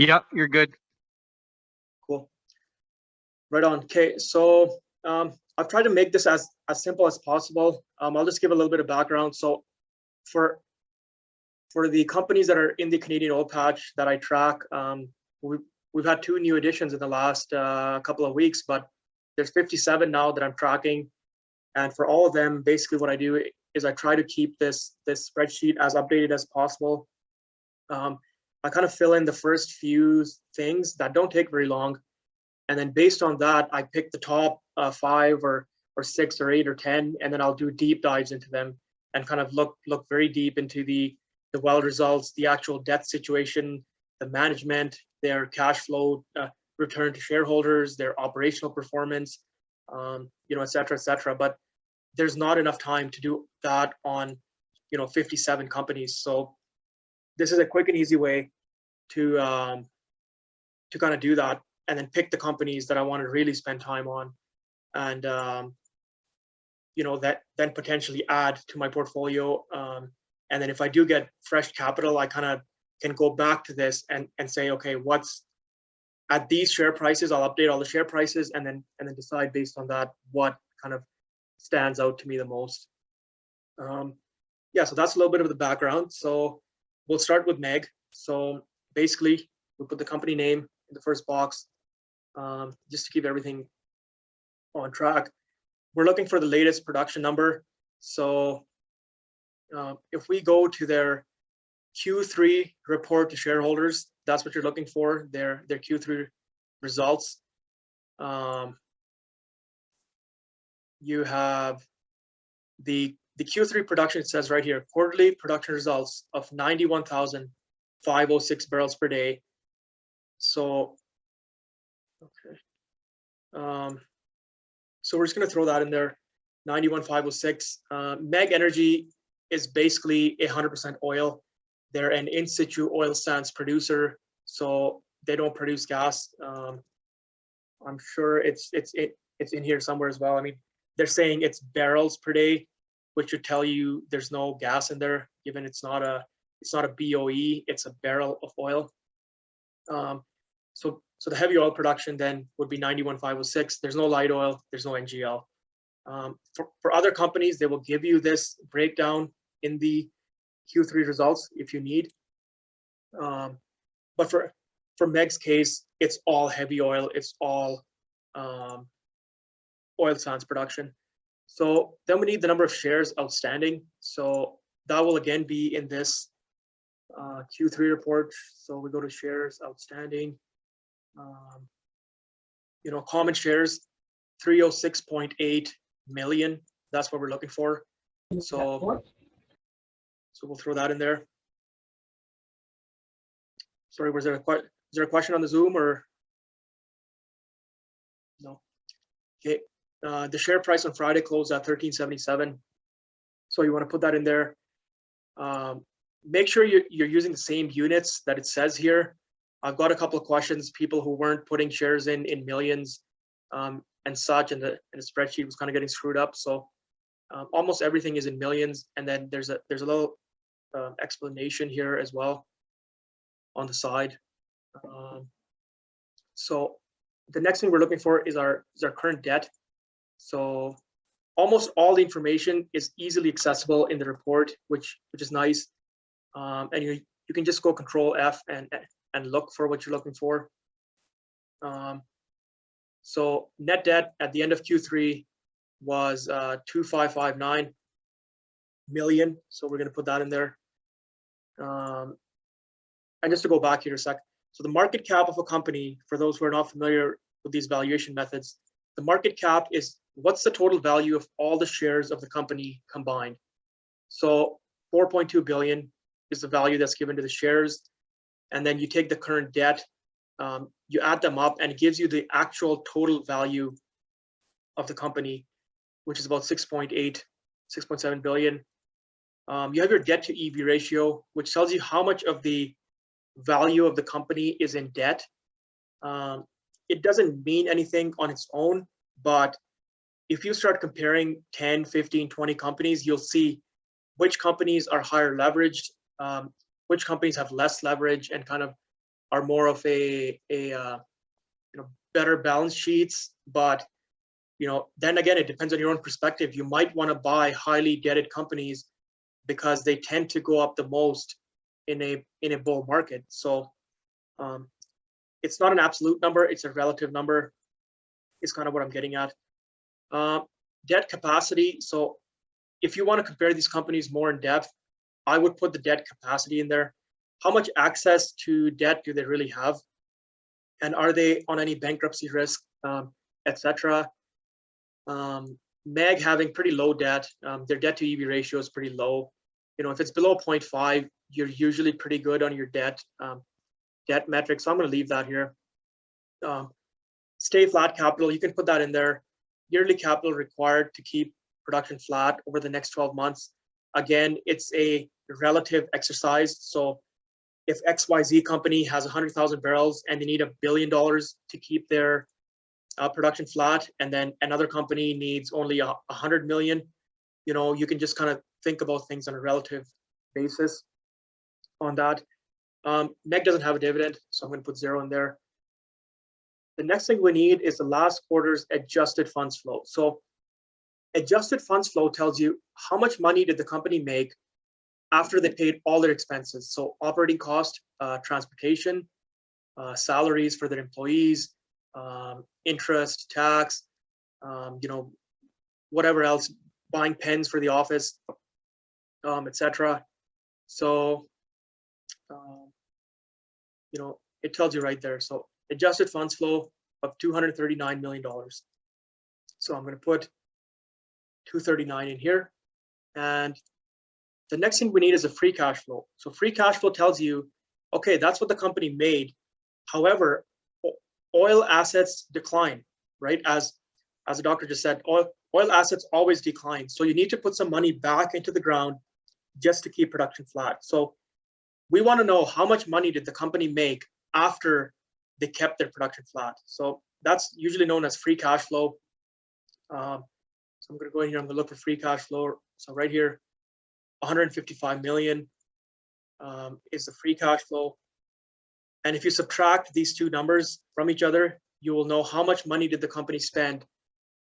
Yep, you're good. Cool. Right on. Okay, so I've tried to make this as simple as possible. I'll just give a little bit of background. So for the companies that are in the Canadian oil patch that I track, we've had 2 new additions in the last couple of weeks, but there's 57 now that I'm tracking. And for all of them, basically what I do is I try to keep this spreadsheet as updated as possible. I kind of fill in the first few things that don't take very long. And then based on that, I pick the top 5 or 6 or 8 or 10, and then I'll do deep dives into them and kind of look very deep into the well results, the actual debt situation, the management, their cash flow, return to shareholders, their operational performance, et cetera, et cetera. But there's not enough time to do that on, 57 companies. So this is a quick and easy way to kind of do that, and then pick the companies that I want to really spend time on, and that then potentially add to my portfolio. And then if I do get fresh capital, I kind of can go back to this and say, okay, what's at these share prices? I'll update all the share prices and then decide based on that what kind of stands out to me the most. Yeah, so that's a little bit of the background. So we'll start with MEG. So basically, we put the company name in the first box, just to keep everything on track. We're looking for the latest production number. So if we go to their Q3 report to shareholders, that's what you're looking for, their Q3 results. You have the Q3 production, it says right here, quarterly production results of 91,506 barrels per day. So, okay. So we're just going to throw that in there, 91,506. MEG Energy is basically 100% oil. They're an in-situ oil sands producer, so they don't produce gas. I'm sure it's in here somewhere as well. I mean, they're saying it's barrels per day, which would tell you there's no gas in there, given it's not a BOE, it's a barrel of oil. So the heavy oil production then would be 91,506. There's no light oil, there's no NGL. For other companies, they will give you this breakdown in the Q3 results if you need. But for MEG's case, it's all heavy oil, it's all oil sands production. So then we need the number of shares outstanding. So that will again be in this Q3 report. So we go to shares outstanding. Common shares, 306.8 million. That's what we're looking for. So we'll throw that in there. Sorry, is there a question on the Zoom or no? Okay. The share price on Friday closed at 13.77. So you want to put that in there. Make sure you're using the same units that it says here. I've got a couple of questions, people who weren't putting shares in millions and such, and the spreadsheet was kind of getting screwed up. So almost everything is in millions, and then there's a little explanation here as well on the side. So the next thing we're looking for is our current debt. So almost all the information is easily accessible in the report, which is nice. And you can just go Control F and look for what you're looking for. So net debt at the end of Q3 was 2,559 million. So we're going to put that in there. And just to go back here a sec. So the market cap of a company, for those who are not familiar with these valuation methods, the market cap is what's the total value of all the shares of the company combined. So 4.2 billion is the value that's given to the shares. And then you take the current debt, you add them up, and it gives you the actual total value of the company, which is about 6.7 billion. You have your debt to EV ratio, which tells you how much of the value of the company is in debt. It doesn't mean anything on its own, but if you start comparing 10, 15, 20 companies, you'll see which companies are higher leveraged, which companies have less leverage, and kind of are more of a better balance sheets, but then again, it depends on your own perspective. You might want to buy highly debted companies because they tend to go up the most in a bull market. So it's not an absolute number, it's a relative number, is kind of what I'm getting at. Debt capacity. So if you want to compare these companies more in depth, I would put the debt capacity in there. How much access to debt do they really have? And are they on any bankruptcy risk, etc.? MEG having pretty low debt. Their debt to EV ratio is pretty low. If it's below 0.5, you're usually pretty good on your debt metrics. So I'm going to leave that here. Stay flat capital, you can put that in there. Yearly capital required to keep production flat over the next 12 months. Again, it's a relative exercise. So if XYZ company has 100,000 barrels and they need $1 billion to keep their production flat, and then another company needs only 100 million, you can just kind of think about things on a relative basis on that. MEG doesn't have a dividend, so I'm going to put 0 in there. The next thing we need is the last quarter's adjusted funds flow. So adjusted funds flow tells you how much money did the company make after they paid all their expenses. So operating cost, transportation, salaries for their employees, interest, tax, whatever else, buying pens for the office, etc. So, it tells you right there. So adjusted funds flow of $239 million. So I'm going to put 239 in here. And the next thing we need is a free cash flow. So free cash flow tells you, okay, that's what the company made. However, oil assets decline, right? As the doctor just said, oil assets always decline. So you need to put some money back into the ground just to keep production flat. So we want to know how much money did the company make after they kept their production flat. So that's usually known as free cash flow. So I'm going to go in here, I'm going to look for free cash flow. So right here, 155 million is the free cash flow. And if you subtract these two numbers from each other, you will know how much money did the company spend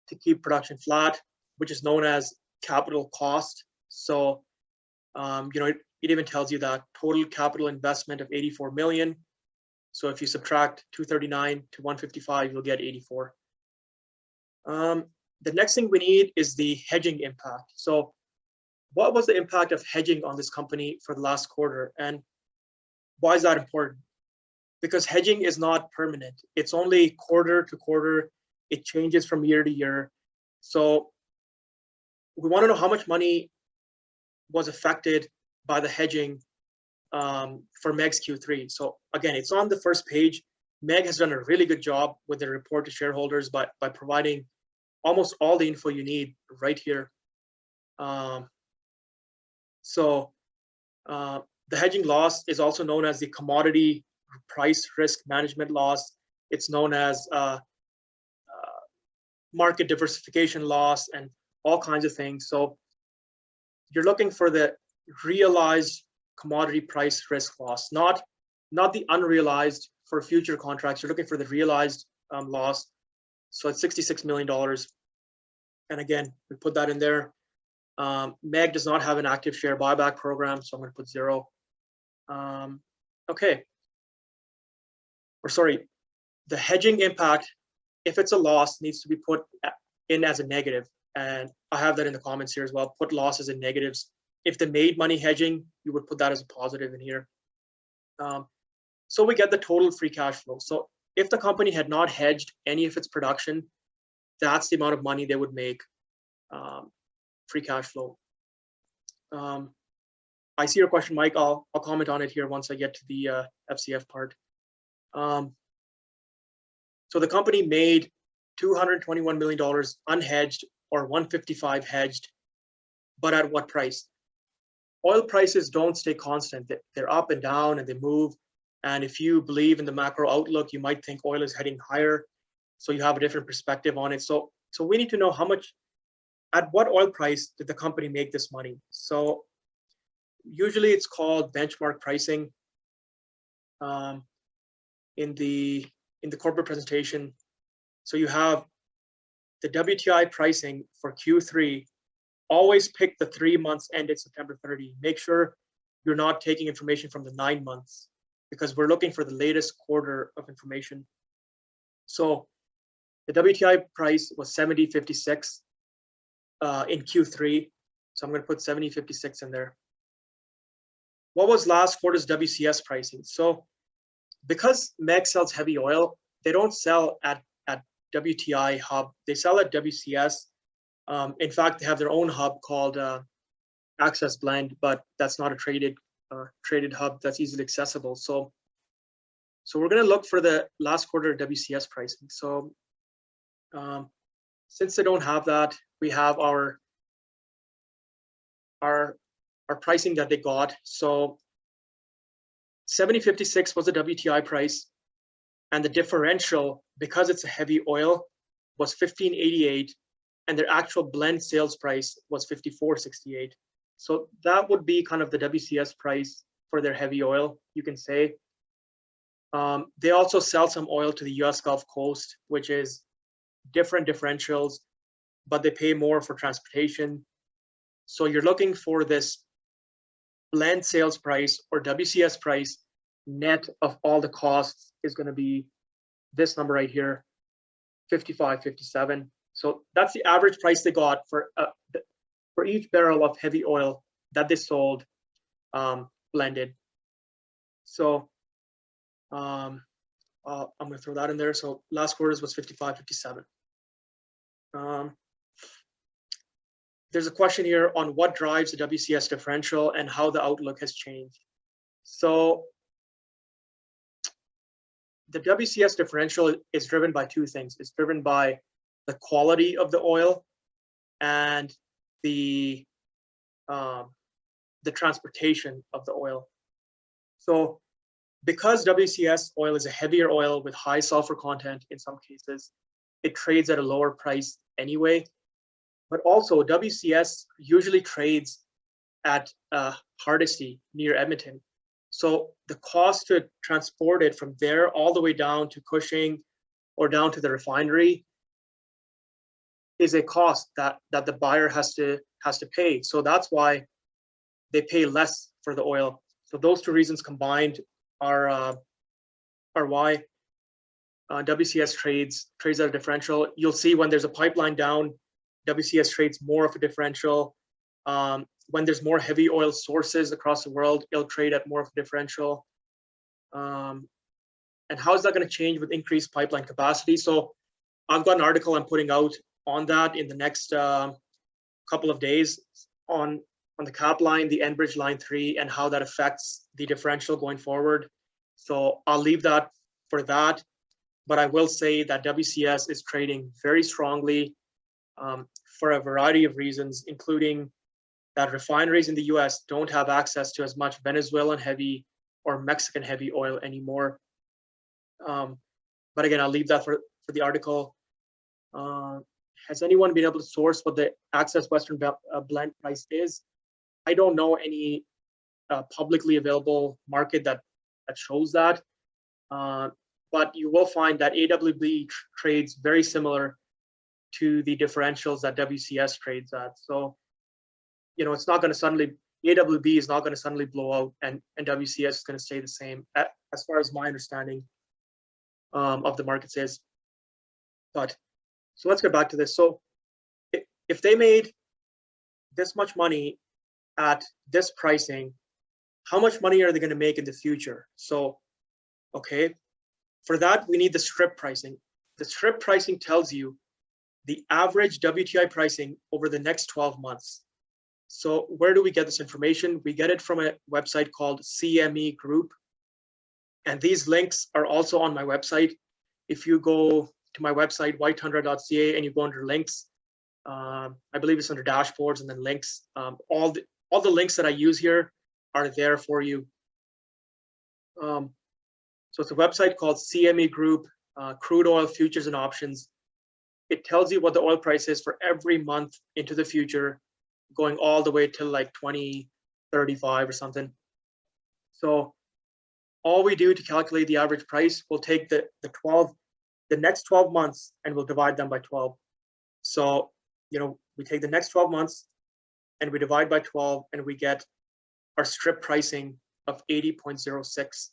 to keep production flat, which is known as capital cost. So, it even tells you that total capital investment of 84 million. So if you subtract 239 to 155, you'll get 84. The next thing we need is the hedging impact. So what was the impact of hedging on this company for the last quarter? And why is that important? Because hedging is not permanent. It's only quarter to quarter. It changes from year to year. So we want to know how much money was affected by the hedging for MEG's Q3. So again, it's on the first page. MEG has done a really good job with their report to shareholders by providing almost all the info you need right here. The hedging loss is also known as the commodity price risk management loss. It's known as market diversification loss and all kinds of things. So you're looking for the realized commodity price risk loss, not the unrealized for future contracts. You're looking for the realized loss. So it's $66 million. And again, we put that in there. MEG does not have an active share buyback program, so I'm going to put 0. Okay. Or sorry, the hedging impact, if it's a loss, needs to be put in as a negative. And I have that in the comments here as well. Put losses in negatives. If they made money hedging, you would put that as a positive in here. So we get the total free cash flow. So if the company had not hedged any of its production, that's the amount of money they would make free cash flow. I see your question, Mike. I'll comment on it here once I get to the FCF part. So the company made $221 million unhedged or 155 hedged, but at what price? Oil prices don't stay constant. They're up and down and they move. And if you believe in the macro outlook, you might think oil is heading higher. So you have a different perspective on it. So we need to know how much, at what oil price did the company make this money? So usually it's called benchmark pricing. in the corporate presentation. So you have the WTI pricing for Q3. Always pick the 3 months ended September 30. Make sure you're not taking information from the 9 months, because we're looking for the latest quarter of information. So the WTI price was 70.56 in Q3. So I'm going to put 70.56 in there. What was last quarter's WCS pricing? So because MEG sells heavy oil, they don't sell at WTI hub. They sell at WCS. In fact, they have their own hub called Access Blend, but that's not a traded hub that's easily accessible. So we're going to look for the last quarter WCS pricing. So since they don't have that, we have our pricing that they got. So 70.56 was the WTI price, and the differential, because it's a heavy oil, was 15.88, and their actual blend sales price was 54.68. So that would be kind of the WCS price for their heavy oil, you can say. They also sell some oil to the US Gulf Coast, which is different differentials, but they pay more for transportation. So you're looking for this blend sales price or WCS price net of all the costs is going to be this number right here, 55.57. So that's the average price they got for each barrel of heavy oil that they sold blended. So I'm going to throw that in there. So last quarter's was 55.57. There's a question here on what drives the WCS differential and how the outlook has changed. So the WCS differential is driven by two things. It's driven by the quality of the oil and the transportation of the oil. So because WCS oil is a heavier oil with high sulfur content in some cases, it trades at a lower price anyway. But also WCS usually trades at Hardisty near Edmonton. So the cost to transport it from there all the way down to Cushing or down to the refinery is a cost that the buyer has to pay. So that's why they pay less for the oil. So those two reasons combined are why WCS trades at a differential. You'll see when there's a pipeline down, WCS trades more of a differential. When there's more heavy oil sources across the world, it'll trade at more of a differential. And how is that going to change with increased pipeline capacity? So I've got an article I'm putting out on that in the next couple of days on the cap line, the Enbridge line 3, and how that affects the differential going forward. So I'll leave that for that. But I will say that WCS is trading very strongly for a variety of reasons, including that refineries in the US don't have access to as much Venezuelan heavy or Mexican heavy oil anymore. But again, I'll leave that for the article. Has anyone been able to source what the Access Western blend price is? I don't know any publicly available market that shows that. But you will find that AWB trades very similar to the differentials that WCS trades at. So, you know, it's not going to suddenly, AWB is not going to suddenly blow out and WCS is going to stay the same, as far as my understanding of the markets is. But, so let's get back to this. So if they made this much money at this pricing, how much money are they going to make in the future? So, okay, for that, we need the strip pricing. The strip pricing tells you the average WTI pricing over the next 12 months. So where do we get this information? We get it from a website called CME Group. And these links are also on my website. If you go to my website, whitetundra.ca, and you go under links, I believe it's under dashboards and then links. All the links that I use here are there for you. So it's a website called CME Group, Crude Oil Futures and Options. It tells you what the oil price is for every month into the future, going all the way till like 2035 or something. So all we do to calculate the average price, we'll take the next 12 months and we'll divide them by 12. So, we take the next 12 months and we divide by 12 and we get our strip pricing of 80.06.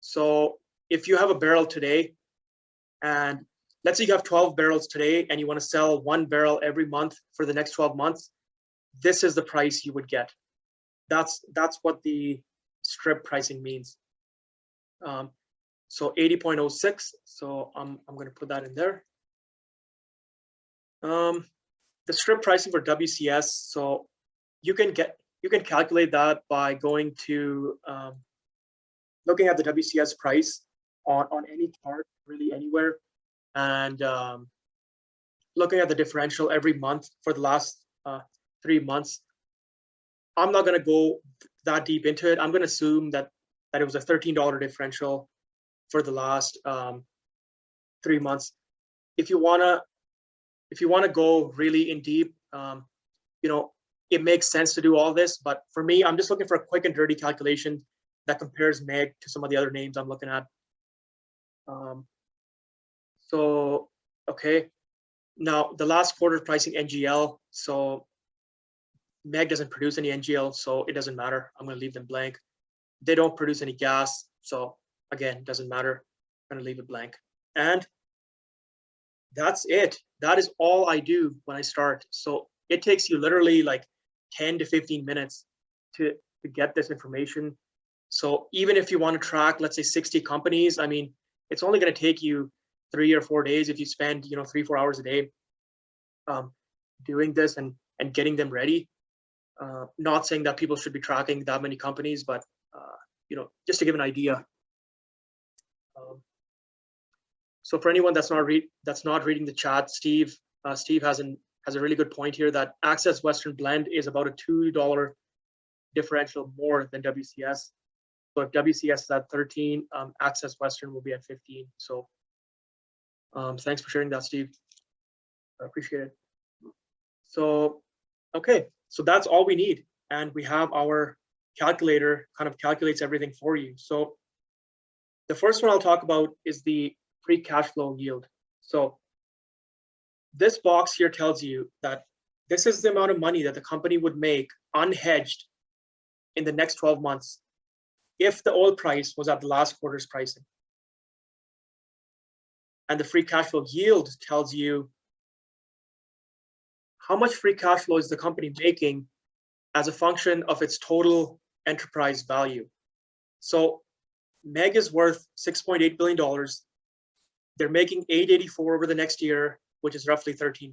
So if you have a barrel today, and let's say you have 12 barrels today and you want to sell 1 barrel every month for the next 12 months, this is the price you would get. That's what the strip pricing means. So 80.06. So I'm going to put that in there. The strip pricing for WCS. So you can calculate that by going to looking at the WCS price on any chart, really anywhere, and looking at the differential every month for the last 3 months. I'm not going to go that deep into it. I'm going to assume that it was a $13 differential for the last 3 months. If you wanna go really in deep, it makes sense to do all this. But for me, I'm just looking for a quick and dirty calculation that compares MEG to some of the other names I'm looking at. So, okay. Now, the last quarter pricing NGL. So MEG doesn't produce any NGL, so it doesn't matter. I'm going to leave them blank. They don't produce any gas. So again, doesn't matter. I'm going to leave it blank. And that's it. That is all I do when I start. So it takes you literally like 10 to 15 minutes to get this information. So even if you want to track, let's say 60 companies, I mean, it's only going to take you 3 or 4 days if you spend, 3-4 hours a day doing this and getting them ready. Not saying that people should be tracking that many companies, but just to give an idea. So for anyone that's not reading the chat, Steve has a really good point here that Access Western Blend is about a $2 differential more than WCS. So if WCS is at 13, Access Western will be at 15. So thanks for sharing that, Steve. I appreciate it. So, okay, so that's all we need. And we have our calculator kind of calculates everything for you. So the first one I'll talk about is the free cash flow yield. So this box here tells you that this is the amount of money that the company would make unhedged in the next 12 months if the oil price was at the last quarter's pricing. And the free cash flow yield tells you how much free cash flow is the company making as a function of its total enterprise value. So MEG is worth $6.8 billion. They're making $884 over the next year, which is roughly 13%.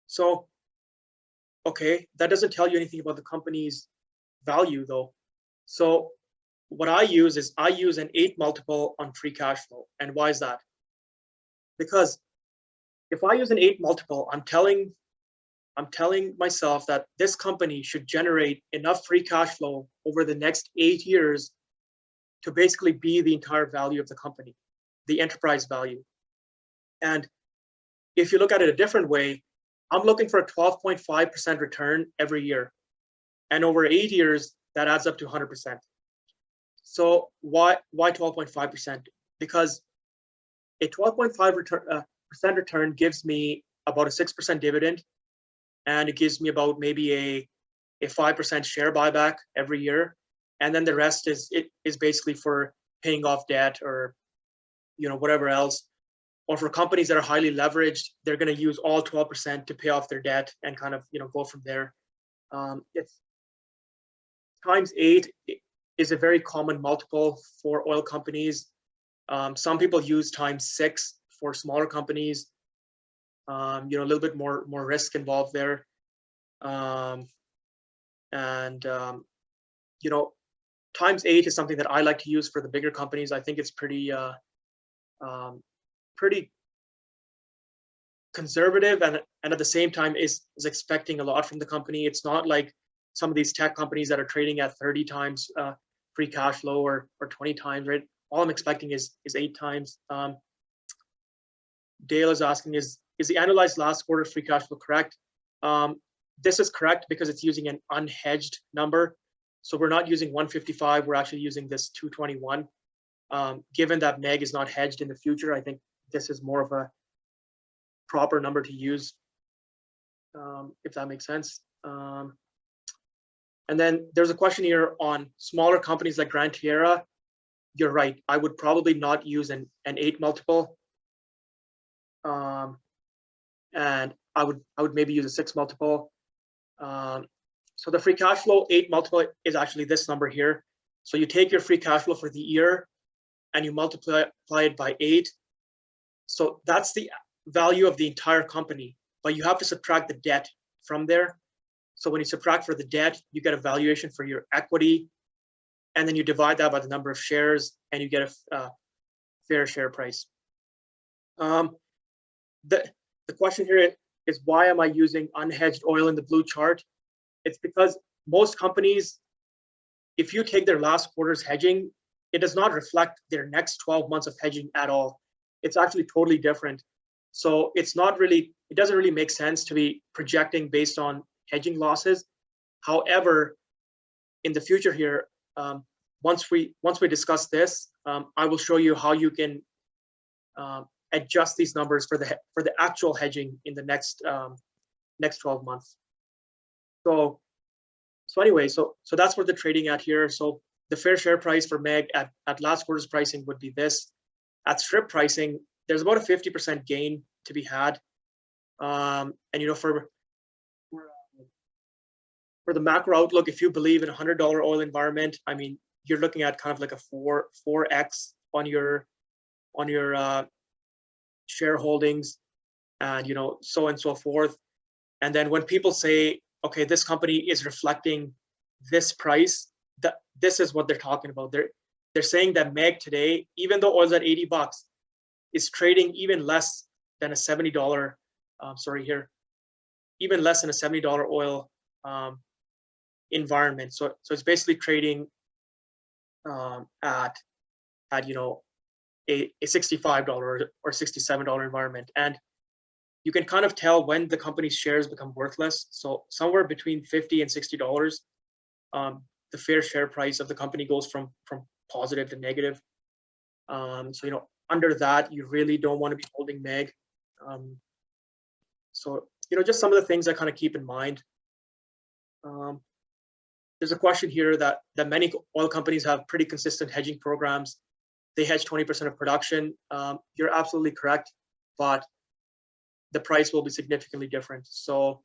So, okay, that doesn't tell you anything about the company's value though. So what I use is I use an 8 multiple on free cash flow. And why is that? Because if I use an 8 multiple, I'm telling myself that this company should generate enough free cash flow over the next 8 years to basically be the entire value of the company, the enterprise value. And if you look at it a different way, I'm looking for a 12.5% return every year. And over 8 years, that adds up to 100%. So why 12.5%? Because a 12.5% return gives me about a 6% dividend, and it gives me about maybe a 5% share buyback every year. And then the rest is basically for paying off debt or whatever else. Or for companies that are highly leveraged, they're going to use all 12% to pay off their debt and kind of go from there. It's times 8 is a very common multiple for oil companies. Some people use times 6 for smaller companies. A little bit more risk involved there. Times 8 is something that I like to use for the bigger companies. I think it's pretty conservative and at the same time is expecting a lot from the company. It's not like some of these tech companies that are trading at 30 times free cash flow or 20 times, right? All I'm expecting is 8 times. Dale is asking, is the analyzed last quarter free cash flow correct? This is correct because it's using an unhedged number. So we're not using 155, we're actually using this 221. Given that MEG is not hedged in the future, I think this is more of a proper number to use, if that makes sense. And then there's a question here on smaller companies like Gran Tierra. You're right, I would probably not use an 8 multiple. And I would maybe use a 6 multiple. So the free cash flow 8 multiple is actually this number here. So you take your free cash flow for the year and you multiply it by 8. So that's the value of the entire company, but you have to subtract the debt from there. So when you subtract for the debt, you get a valuation for your equity, and then you divide that by the number of shares and you get a fair share price. The question here is, why am I using unhedged oil in the blue chart? It's because most companies, if you take their last quarter's hedging, it does not reflect their next 12 months of hedging at all. It's actually totally different. So it doesn't really make sense to be projecting based on hedging losses. However, in the future here, once we discuss this, I will show you how you can adjust these numbers for the actual hedging in the next 12 months. So anyway, so that's what they're trading at here. So the fair share price for MEG at last quarter's pricing would be this. At strip pricing, there's about a 50% gain to be had. And for the macro outlook, if you believe in a $100 oil environment, I mean, you're looking at kind of like a 4x on your shareholdings, and so on and so forth. And then when people say, okay, this company is reflecting this price, this is what they're talking about. They're saying that MEG today, even though oil's at $80, is trading even less than a $70. Even less than a $70 oil environment. So it's basically trading at a $65 or $67 environment. And you can kind of tell when the company's shares become worthless. So somewhere between $50 and $60, the fair share price of the company goes from positive to negative. So under that, you really don't want to be holding MEG. So just some of the things I kind of keep in mind. There's a question here that many oil companies have pretty consistent hedging programs. They hedge 20% of production. You're absolutely correct, but the price will be significantly different. So,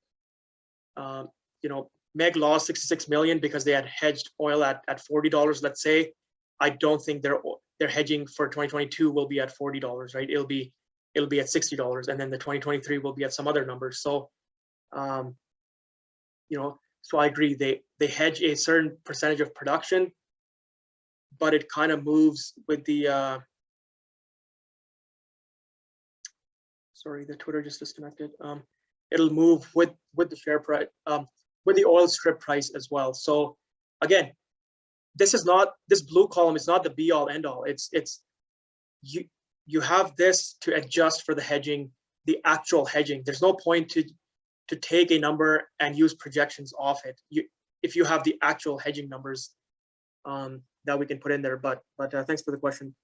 MEG lost $66 million because they had hedged oil at $40. Let's say, I don't think their hedging for 2022 will be at $40, right? It'll be at $60, and then the 2023 will be at some other numbers. So, so I agree. They hedge a certain percentage of production, but it kind of moves with the. Sorry, the Twitter just disconnected. It'll move with the share price, with the oil strip price as well. So again, this blue column is not the be all end all. It's you have this to adjust for the hedging, the actual hedging. There's no point to take a number and use projections off it. If you have the actual hedging numbers that we can put in there. But thanks for the question.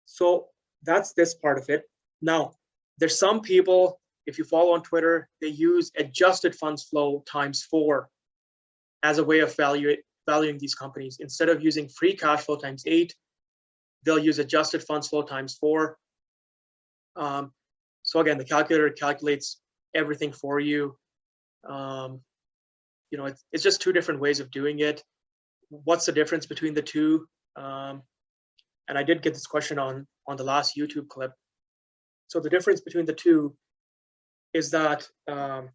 So that's this part of it. Now, there's some people, if you follow on Twitter, they use adjusted funds flow times 4 as a way of valuing these companies. Instead of using free cash flow times 8, they'll use adjusted funds flow times 4. So again, the calculator calculates everything for you. It's just two different ways of doing it. What's the difference between the two? And I did get this question on the last YouTube clip. So the difference between the two is that for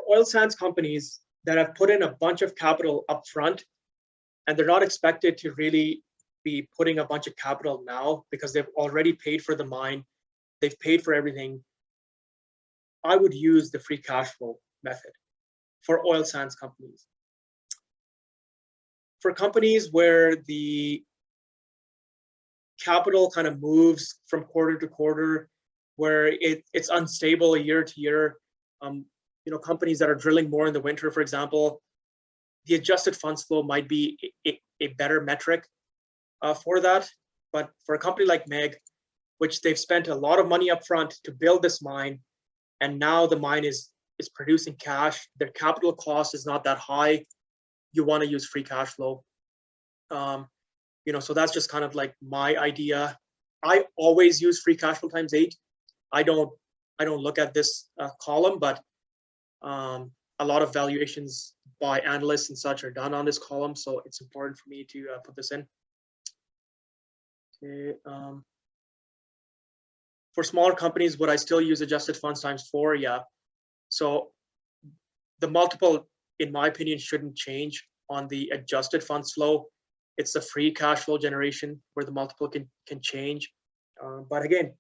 oil sands companies that have put in a bunch of capital up front, and they're not expected to really be putting a bunch of capital now because they've already paid for the mine, they've paid for everything, I would use the free cash flow method for oil sands companies. For companies where the capital kind of moves from quarter to quarter, where it's unstable year to year, companies that are drilling more in the winter, for example, the adjusted funds flow might be a better metric for that. But for a company like MEG, which they've spent a lot of money up front to build this mine, and now the mine is producing cash, their capital cost is not that high, you want to use free cash flow. So that's just kind of like my idea. I always use free cash flow times 8. I don't look at this column, but a lot of valuations by analysts and such are done on this column, so it's important for me to put this in. Okay. For smaller companies, would I still use adjusted funds times 4? Yeah. So the multiple, in my opinion, shouldn't change on the adjusted funds flow. It's the free cash flow generation where the multiple can change. But again,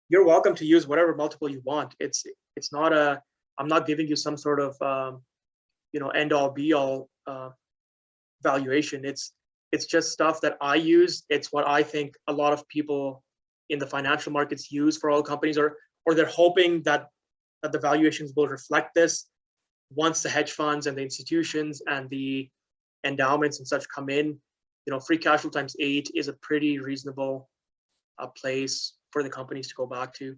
you're welcome to use whatever multiple you want. It's not I'm not giving you some sort of end all be all valuation. It's just stuff that I use. It's what I think a lot of people in the financial markets use for all companies, or they're hoping that the valuations will reflect this once the hedge funds and the institutions and the endowments and such come in. Free cash flow times 8 is a pretty reasonable place for the companies to go back to.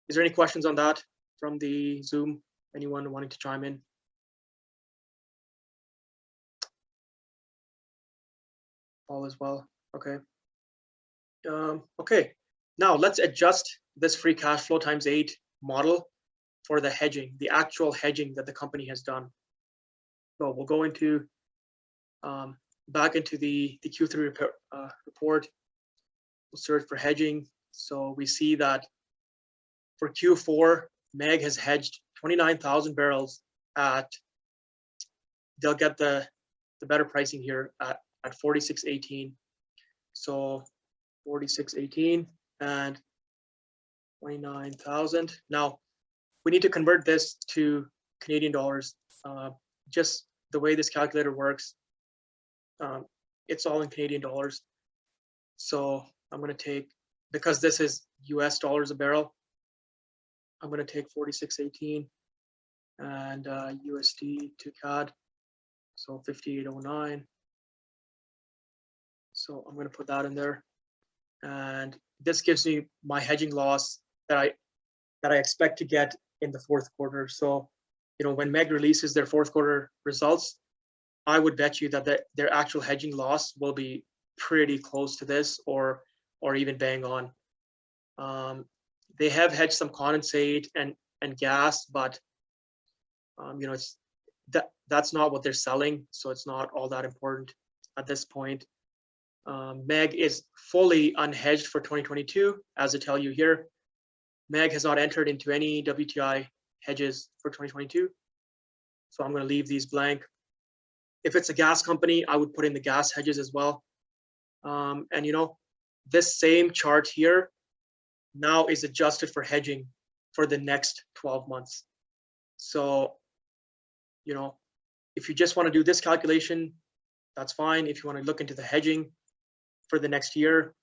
Is there any questions on that from the Zoom? Anyone wanting to chime in? All is well. Okay. Okay. Now let's adjust this free cash flow times 8 model for the hedging, the actual hedging that the company has done. So we'll go into back into the Q3 report. We'll search for hedging. So we see that for Q4, MEG has hedged 29,000 barrels at, they'll get the better pricing here at 46.18. So 46.18 and 29,000. Now we need to convert this to Canadian dollars. Just the way this calculator works, it's all in Canadian dollars. So I'm going to take, because this is US dollars a barrel, I'm going to take 46.18 and USD to CAD, so 58.09. So I'm going to put that in there, and this gives me my hedging loss that I expect to get in the fourth quarter. So, when MEG releases their fourth quarter results, I would bet you that their actual hedging loss will be pretty close to this, or even bang on. They have hedged some condensate and gas, but it's that's not what they're selling, so it's not all that important at this point. MEG is fully unhedged for 2022, as I tell you here. MEG has not entered into any WTI hedges for 2022, so I'm going to leave these blank. If it's a gas company, I would put in the gas hedges as well. And this same chart here now is adjusted for hedging for the next 12 months. So, if you just want to do this calculation, that's fine. If you want to look into the hedging for the next year,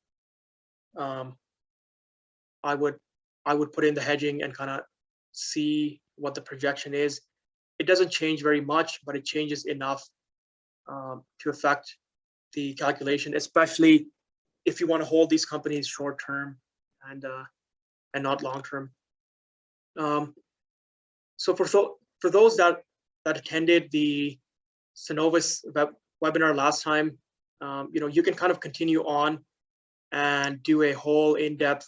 I would put in the hedging and kind of see what the projection is. It doesn't change very much, but it changes enough to affect the calculation, especially if you want to hold these companies short term and not long term. So for those that attended the Cenovus webinar last time, you can kind of continue on and do a whole in-depth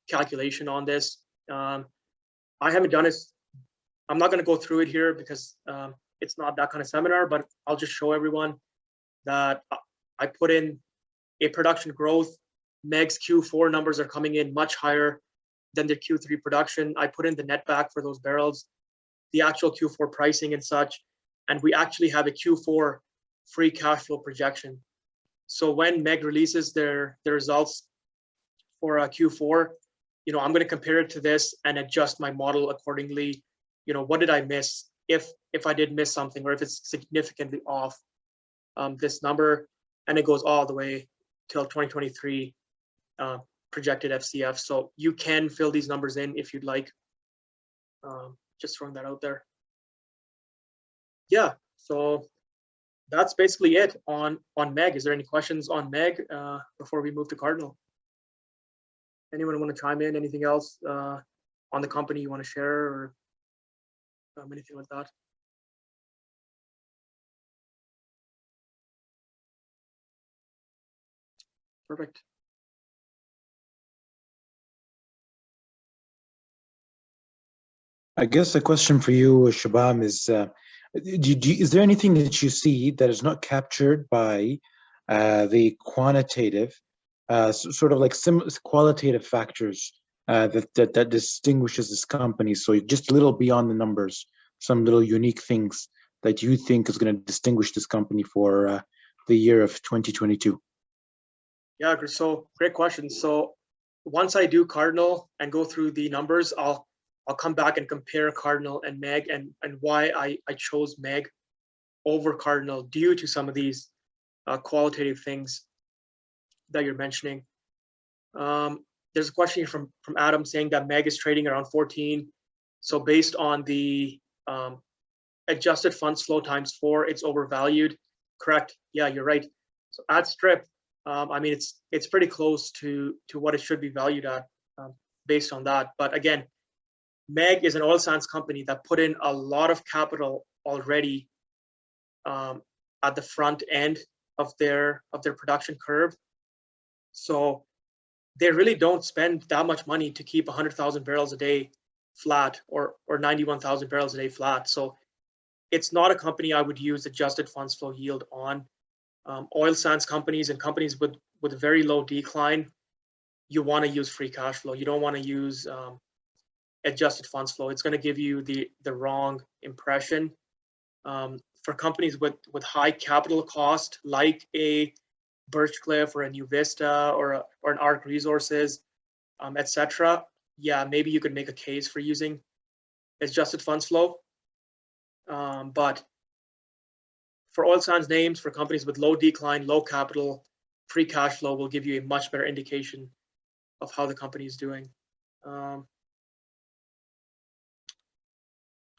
calculation on this. I haven't done it. I'm not going to go through it here because it's not that kind of seminar, but I'll just show everyone that I put in a production growth. MEG's Q4 numbers are coming in much higher than their Q3 production. I put in the net back for those barrels, the actual Q4 pricing and such, and we actually have a Q4 free cash flow projection. So when MEG releases their results for Q4, I'm going to compare it to this and adjust my model accordingly. What did I miss? If I did miss something, or if it's significantly off this number, and it goes all the way till 2023 projected FCF. So you can fill these numbers in if you'd like. Just throwing that out there. Yeah, so that's basically it on MEG. Is there any questions on MEG before we move to Cardinal? Anyone want to chime in? Anything else on the company you want to share, or anything like that? Perfect. I guess a question for you, Shabam, is is there anything that you see that is not captured by the quantitative, sort of like qualitative factors that distinguishes this company? So just a little beyond the numbers, some little unique things that you think is going to distinguish this company for the year of 2022. Yeah, so great question. So once I do Cardinal and go through the numbers, I'll come back and compare Cardinal and MEG and why I chose MEG over Cardinal due to some of these qualitative things that you're mentioning. There's a question here from Adam saying that MEG is trading around 14. So based on the adjusted funds flow times 4, it's overvalued. Correct. Yeah, you're right. So at strip, I mean, it's pretty close to what it should be valued at based on that. But again, MEG is an oil sands company that put in a lot of capital already at the front end of their production curve. So they really don't spend that much money to keep 100,000 barrels a day flat or 91,000 barrels a day flat. So it's not a company I would use adjusted funds flow yield on. Oil sands companies and companies with very low decline, you want to use free cash flow. You don't want to use adjusted funds flow. It's going to give you the wrong impression. For companies with high capital cost, like a Birchcliff or a New Vista or an Arc Resources, etc. Yeah, maybe you could make a case for using adjusted funds flow. But for oil sands names, for companies with low decline, low capital, free cash flow will give you a much better indication of how the company is doing.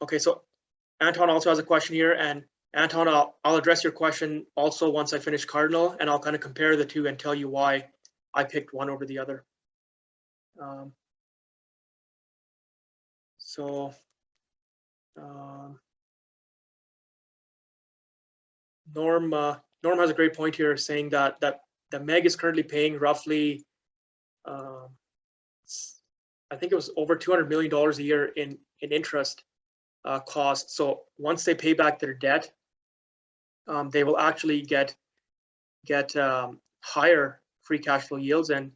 Okay, so Anton also has a question here, and Anton, I'll address your question also once I finish Cardinal, and I'll kind of compare the two and tell you why I picked one over the other. Norm has a great point here, saying that the MEG is currently paying roughly, I think it was over $200 million a year in interest cost. So once they pay back their debt, they will actually get higher free cash flow yields. And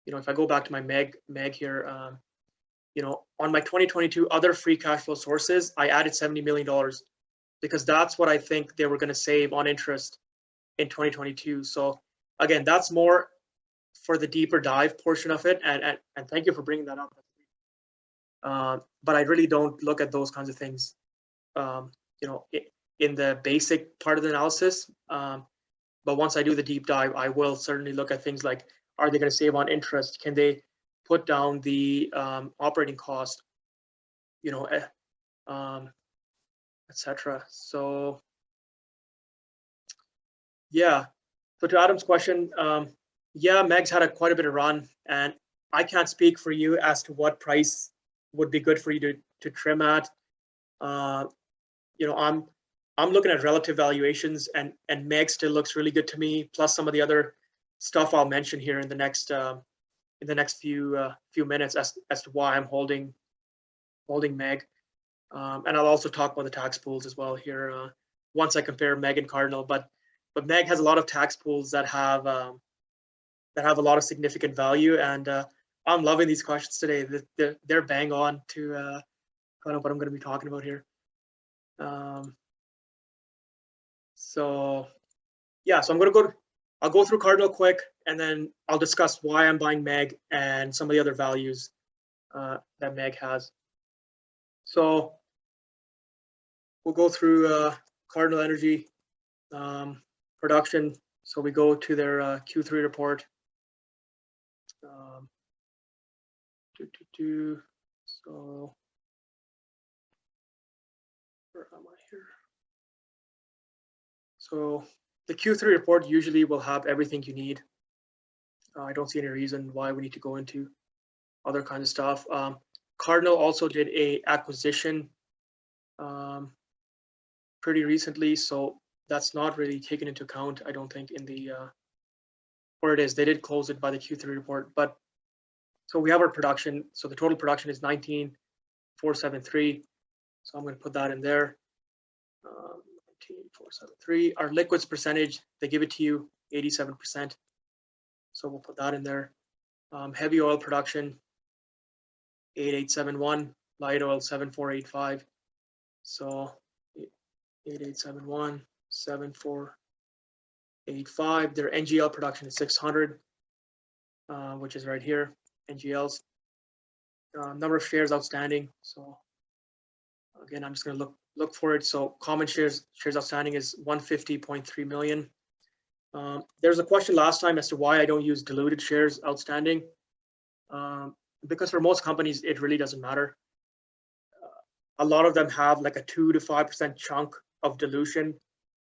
if I go back to my MEG here, on my 2022 other free cash flow sources, I added $70 million because that's what I think they were going to save on interest in 2022. So again, that's more for the deeper dive portion of it, and thank you for bringing that up. But I really don't look at those kinds of things, in the basic part of the analysis. But once I do the deep dive, I will certainly look at things like, are they going to save on interest? Can they put down the operating cost? Etc. So yeah. So to Adam's question, yeah, MEG's had quite a bit of run, and I can't speak for you as to what price would be good for you to trim at. I'm looking at relative valuations, and MEG still looks really good to me. Plus some of the other stuff I'll mention here in the next few minutes as to why I'm holding MEG. And I'll also talk about the tax pools as well here once I compare MEG and Cardinal. But MEG has a lot of tax pools that have a lot of significant value, and I'm loving these questions today. They're bang on to kind of what I'm going to be talking about here. So yeah, so I'll go through Cardinal quick, and then I'll discuss why I'm buying MEG and some of the other values that MEG has. So we'll go through Cardinal Energy production. So we go to their Q3 report. So Where am I here? So the Q3 report usually will have everything you need. I don't see any reason why we need to go into other kinds of stuff. Cardinal also did a acquisition pretty recently, so that's not really taken into account, I don't think, in the or it is. They did close it by the Q3 report, but so we have our production. So the total production is 19,473. So I'm going to put that in there. 19,473. Our liquids percentage, they give it to you 87%. So we'll put that in there. Heavy oil production 8871, light oil 7485. So 8871, 7485. Their NGL production is 600, which is right here. NGLs. Number of shares outstanding. So again, I'm just going to look for it. So common shares outstanding is 150.3 million. There's a question last time as to why I don't use diluted shares outstanding. Because for most companies, it really doesn't matter. A lot of them have like a 2 to 5% chunk of dilution.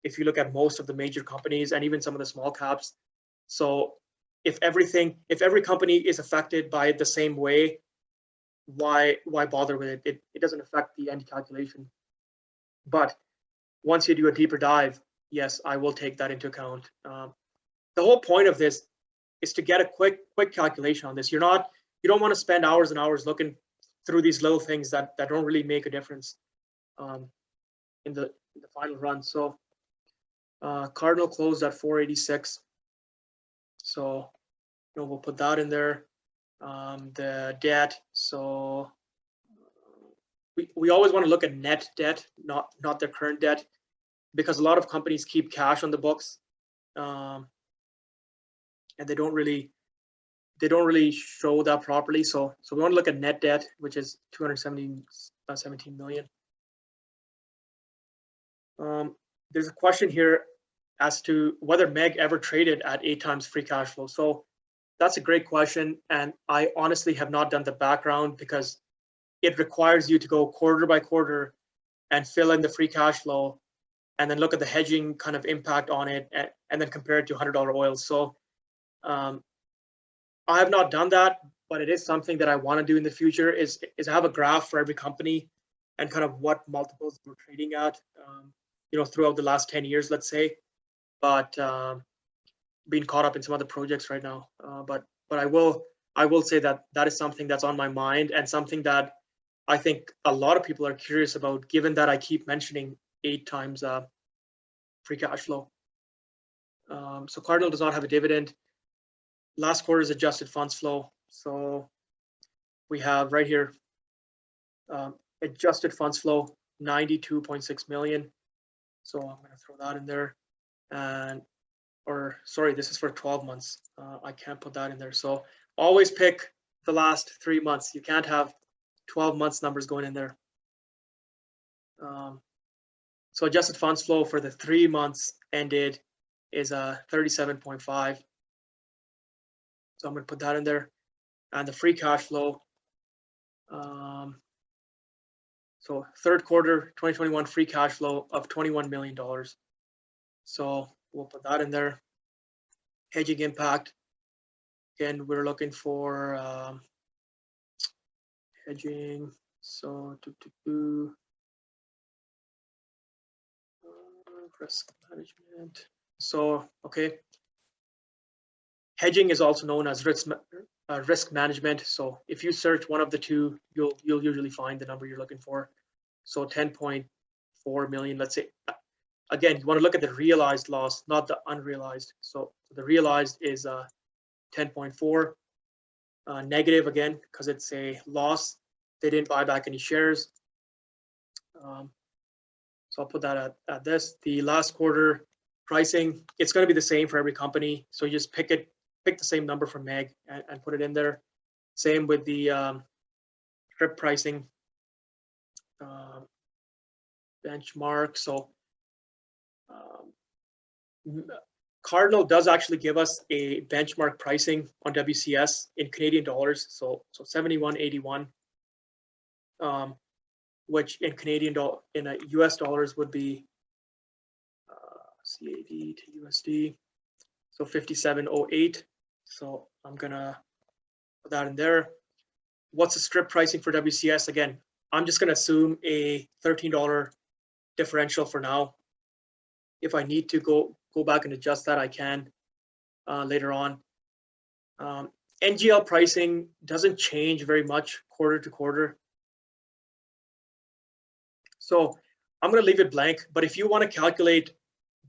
If you look at most of the major companies and even some of the small caps. So if every company is affected by it the same way, why bother with it? It doesn't affect the end calculation. But once you do a deeper dive, yes, I will take that into account. The whole point of this is to get a quick calculation on this. You don't want to spend hours and hours looking through these little things that don't really make a difference in the final run. So Cardinal closed at 486. So we'll put that in there. The debt. So we always want to look at net debt, not their current debt, because a lot of companies keep cash on the books, and they don't really show that properly. So we want to look at net debt, which is 217 million. There's a question here as to whether MEG ever traded at 8 times free cash flow. So that's a great question, and I honestly have not done the background because it requires you to go quarter by quarter and fill in the free cash flow and then look at the hedging kind of impact on it and then compare it to $100 oil. So I have not done that, but it is something that I want to do in the future is have a graph for every company and kind of what multiples we're trading at, throughout the last 10 years, let's say. But being caught up in some other projects right now. But I will say that is something that's on my mind and something that I think a lot of people are curious about, given that I keep mentioning 8 times free cash flow. So Cardinal does not have a dividend. Last quarter's adjusted funds flow. So we have right here adjusted funds flow 92.6 million. So I'm going to throw that in there. This is for 12 months. I can't put that in there. So always pick the last 3 months. You can't have 12 months numbers going in there. So adjusted funds flow for the 3 months ended is 37.5. So I'm going to put that in there. And the free cash flow. So third quarter 2021 free cash flow of $21 million. So we'll put that in there. Hedging impact. Again, we're looking for hedging. So risk management. So okay. Hedging is also known as risk management. So if you search one of the two, you'll usually find the number you're looking for. So 10.4 million, let's say. Again, you want to look at the realized loss, not the unrealized. So the realized is 10.4 negative again, because it's a loss. They didn't buy back any shares. So I'll put that at this. The last quarter pricing, it's going to be the same for every company. So you just pick the same number from MEG and put it in there. Same with the strip pricing benchmark. So Cardinal does actually give us a benchmark pricing on WCS in Canadian dollars. So 71.81. which in Canadian dollar, in US dollars would be CAD to USD, so 57.08. So I'm gonna put that in there. What's the strip pricing for WCS? Again, I'm just gonna assume a $13 differential for now. If I need to go back and adjust that, I can later on. NGL pricing doesn't change very much quarter to quarter. So I'm going to leave it blank, but if you want to calculate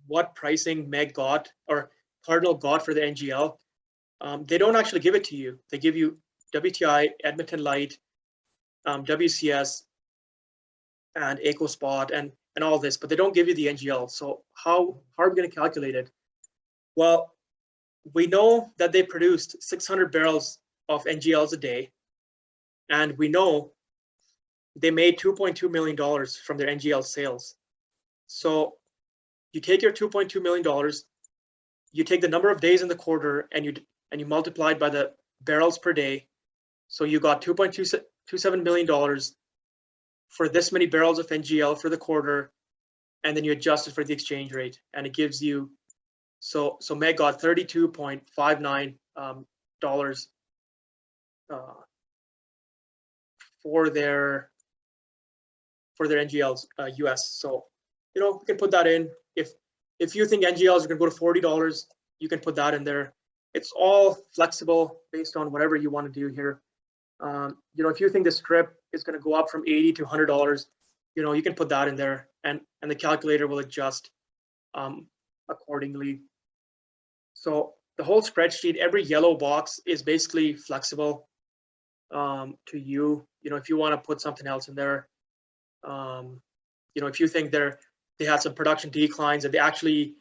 what pricing MEG got or Cardinal got for the NGL, they don't actually give it to you. They give you WTI, Edmonton Light, WCS, and AECO Spot, and all this, but they don't give you the NGL. So how are we going to calculate it? Well, we know that they produced 600 barrels of NGLs a day, and we know they made $2.2 million from their NGL sales. So you take your $2.2 million, you take the number of days in the quarter, and you multiply it by the barrels per day. So you got $2.27 million for this many barrels of NGL for the quarter, and then you adjust it for the exchange rate, and it gives you, so MEG got $32.59 for their NGLs US. So you can put that in. If you think NGLs are going to go to $40, you can put that in there. It's all flexible based on whatever you want to do here. If you think the strip is going to go up from $80 to $100, you can put that in there, and the calculator will adjust accordingly. So the whole spreadsheet, every yellow box is basically flexible to you. If you want to put something else in there, if you think they had some production declines and they actually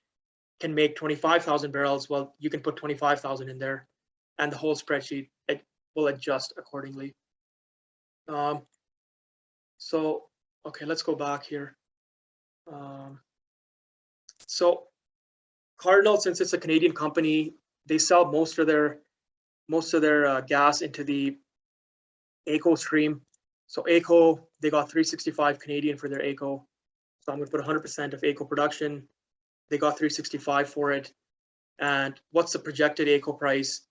can make 25,000 barrels, well, you can put 25,000 in there, and the whole spreadsheet will adjust accordingly. So okay, let's go back here. So Cardinal, since it's a Canadian company, they sell most of their gas into the AECO stream. So AECO, they got 365 Canadian for their AECO. So I'm going to put 100% of AECO production. They got 365 for it. And what's the projected AECO price?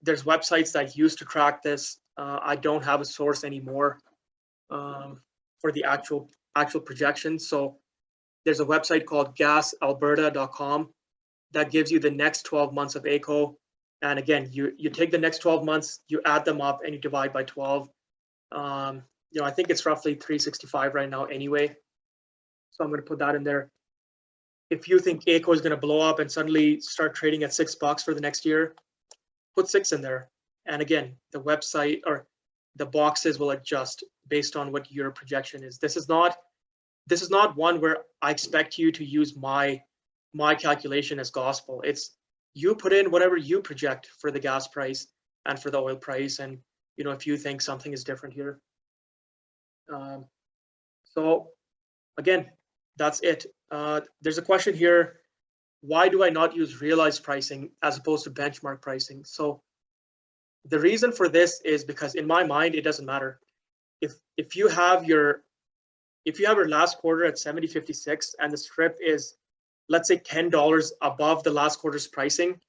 There's websites that used to track this. I don't have a source anymore for the actual projections. So there's a website called gasalberta.com that gives you the next 12 months of AECO. And again, you take the next 12 months, you add them up, and you divide by 12. I think it's roughly 365 right now anyway. So I'm going to put that in there. If you think AECO is going to blow up and suddenly start trading at $6 for the next year, put 6 in there. And again, the website or the boxes will adjust based on what your projection is. This is not one where I expect you to use my calculation as gospel. It's you put in whatever you project for the gas price and for the oil price, and if you think something is different here. So again, that's it. There's a question here. Why do I not use realized pricing as opposed to benchmark pricing? So the reason for this is because in my mind, it doesn't matter. If you have your last quarter at 70.56 and the strip is, let's say, $10 above the last quarter's pricing,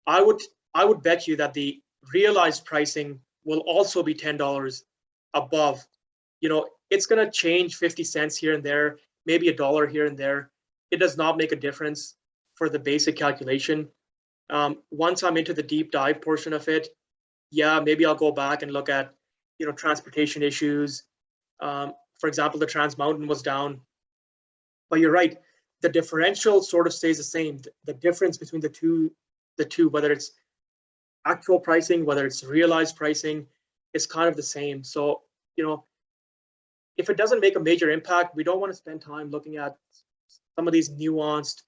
I would bet you that the realized pricing will also be $10 above. It's going to change 50 cents here and there, maybe $1 here and there. It does not make a difference for the basic calculation. Once I'm into the deep dive portion of it, yeah, maybe I'll go back and look at, transportation issues. For example, the Trans Mountain was down, but you're right. The differential sort of stays the same. The difference between the two, whether it's actual pricing, whether it's realized pricing, is kind of the same. So, if it doesn't make a major impact, we don't want to spend time looking at some of these nuanced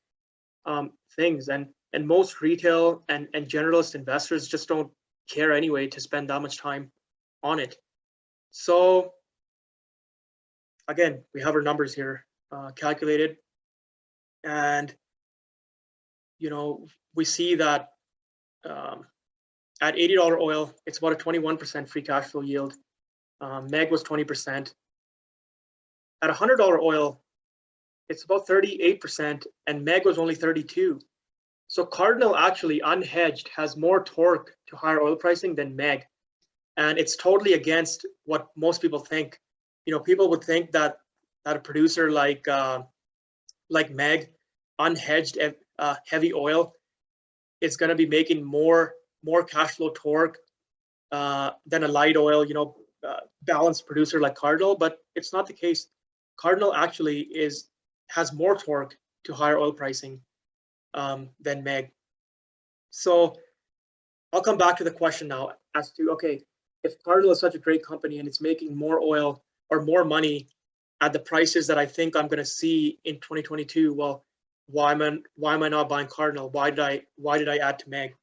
things. And most retail and generalist investors just don't care anyway to spend that much time on it. So again, we have our numbers here calculated, and we see that at $80 oil, it's about a 21% free cash flow yield. MEG was 20%. At $100 oil, it's about 38%, and MEG was only 32. So Cardinal actually unhedged has more torque to higher oil pricing than MEG. And it's totally against what most people think. You know, people would think that a producer like MEG, unhedged heavy oil, is going to be making more cash flow torque than a light oil, balanced producer like Cardinal. But it's not the case. Cardinal actually has more torque to higher oil pricing than MEG. So I'll come back to the question now as to, okay, if Cardinal is such a great company and it's making more oil or more money at the prices that I think I'm going to see in 2022, well, why am I not buying Cardinal? Why did I add to MEG?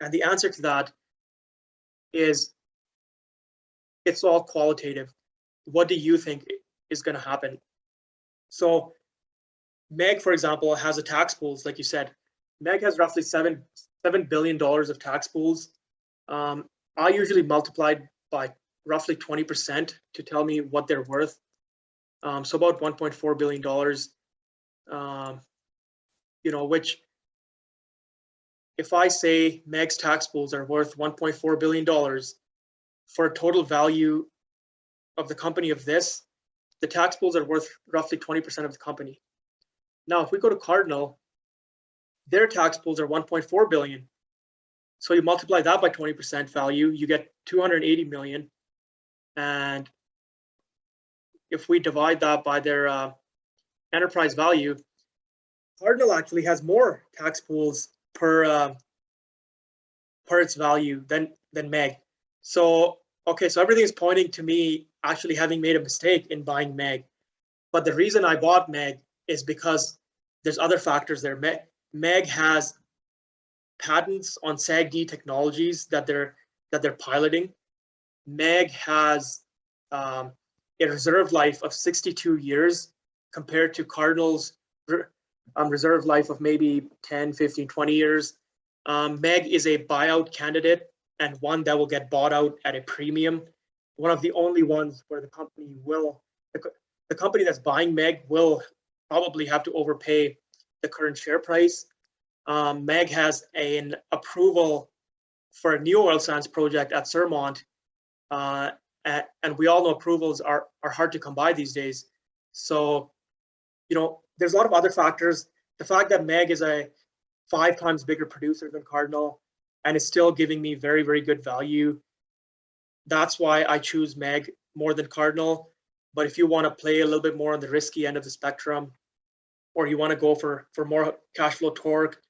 And the answer to that is it's all qualitative. What do you think is going to happen? So MEG, for example, has a tax pools, like you said. MEG has roughly $7 billion of tax pools. I usually multiply by roughly 20% to tell me what they're worth. So about $1.4 billion, which if I say MEG's tax pools are worth $1.4 billion for a total value of the company of this, the tax pools are worth roughly 20% of the company. Now, if we go to Cardinal, their tax pools are 1.4 billion. So you multiply that by 20% value, you get 280 million. And if we divide that by their enterprise value, Cardinal actually has more tax pools per its value than MEG. So okay, so everything is pointing to me actually having made a mistake in buying MEG. But the reason I bought MEG is because there's other factors there. MEG has patents on SAGD technologies that they're piloting. MEG has a reserve life of 62 years compared to Cardinal's reserve life of maybe 10, 15, 20 years. MEG is a buyout candidate and one that will get bought out at a premium. One of the only ones where the company that's buying MEG will probably have to overpay the current share price. MEG has an approval for a new oil sands project at Surmont, and we all know approvals are hard to come by these days. So, there's a lot of other factors. The fact that MEG is a 5 times bigger producer than Cardinal and is still giving me very, very good value. That's why I choose MEG more than Cardinal. But if you want to play a little bit more on the risky end of the spectrum, or you want to go for more cash flow torque,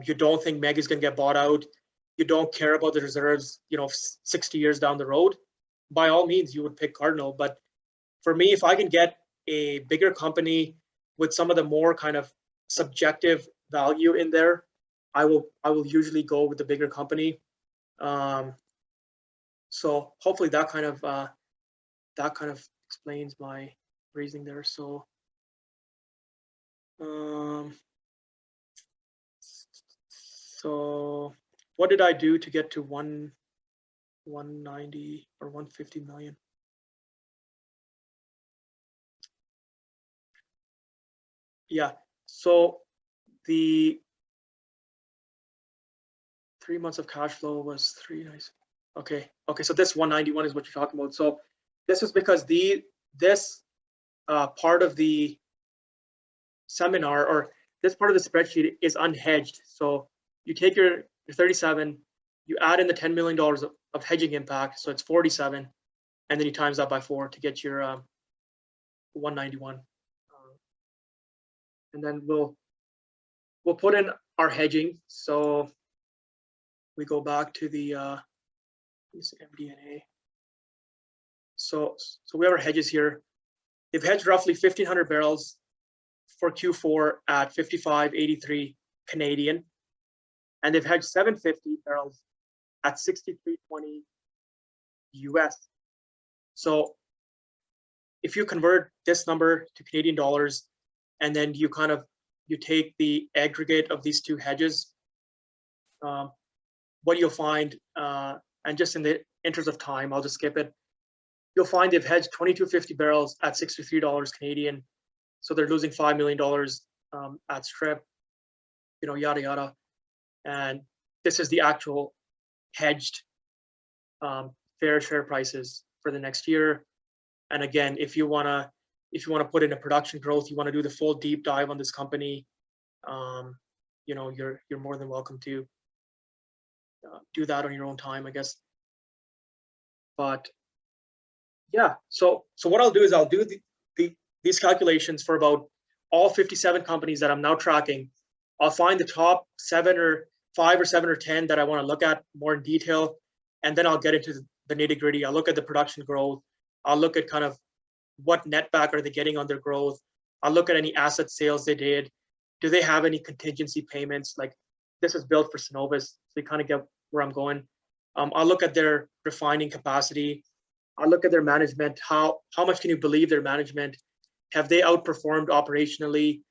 you don't think MEG is going to get bought out, you don't care about the reserves, 60 years down the road, by all means, you would pick Cardinal. But for me, if I can get a bigger company with some of the more kind of subjective value in there, I will usually go with the bigger company. So hopefully that kind of explains my reasoning there. So so what did I do to get to 190 or 150 million? Yeah, so the 3 months of cash flow was 3 nice. Okay, so this 191 is what you're talking about. So this is because this part of the seminar, or this part of the spreadsheet, is unhedged. So you take your 37, you add in the $10 million of hedging impact, so it's 47, and then you times that by 4 to get your 191. And then we'll put in our hedging. So we go back to the this MD&A. So we have our hedges here. They've hedged roughly 1,500 barrels for Q4 at 55.83 Canadian, and they've hedged 750 barrels at 63.20 US. So if you convert this number to Canadian dollars, and then you take the aggregate of these two hedges, what you'll find, and just in the interest of time, I'll just skip it. you'll find they've hedged 2250 barrels at $63 Canadian. So they're losing $5 million at strip, yada, yada. And this is the actual hedged fair share prices for the next year. And again, if you wanna put in a production growth, you want to do the full deep dive on this company, you're more than welcome to do that on your own time, I guess. But yeah, so what I'll do is I'll do these calculations for about all 57 companies that I'm now tracking. I'll find the top 7 or 5 or 7 or 10 that I want to look at more in detail, and then I'll get into the nitty gritty. I'll look at the production growth. I'll look at kind of what netback are they getting on their growth. I'll look at any asset sales they did. Do they have any contingency payments? Like, this is built for Cenovus, so you kind of get where I'm going. I'll look at their refining capacity. I'll look at their management. How much can you believe their management? Have they outperformed operationally?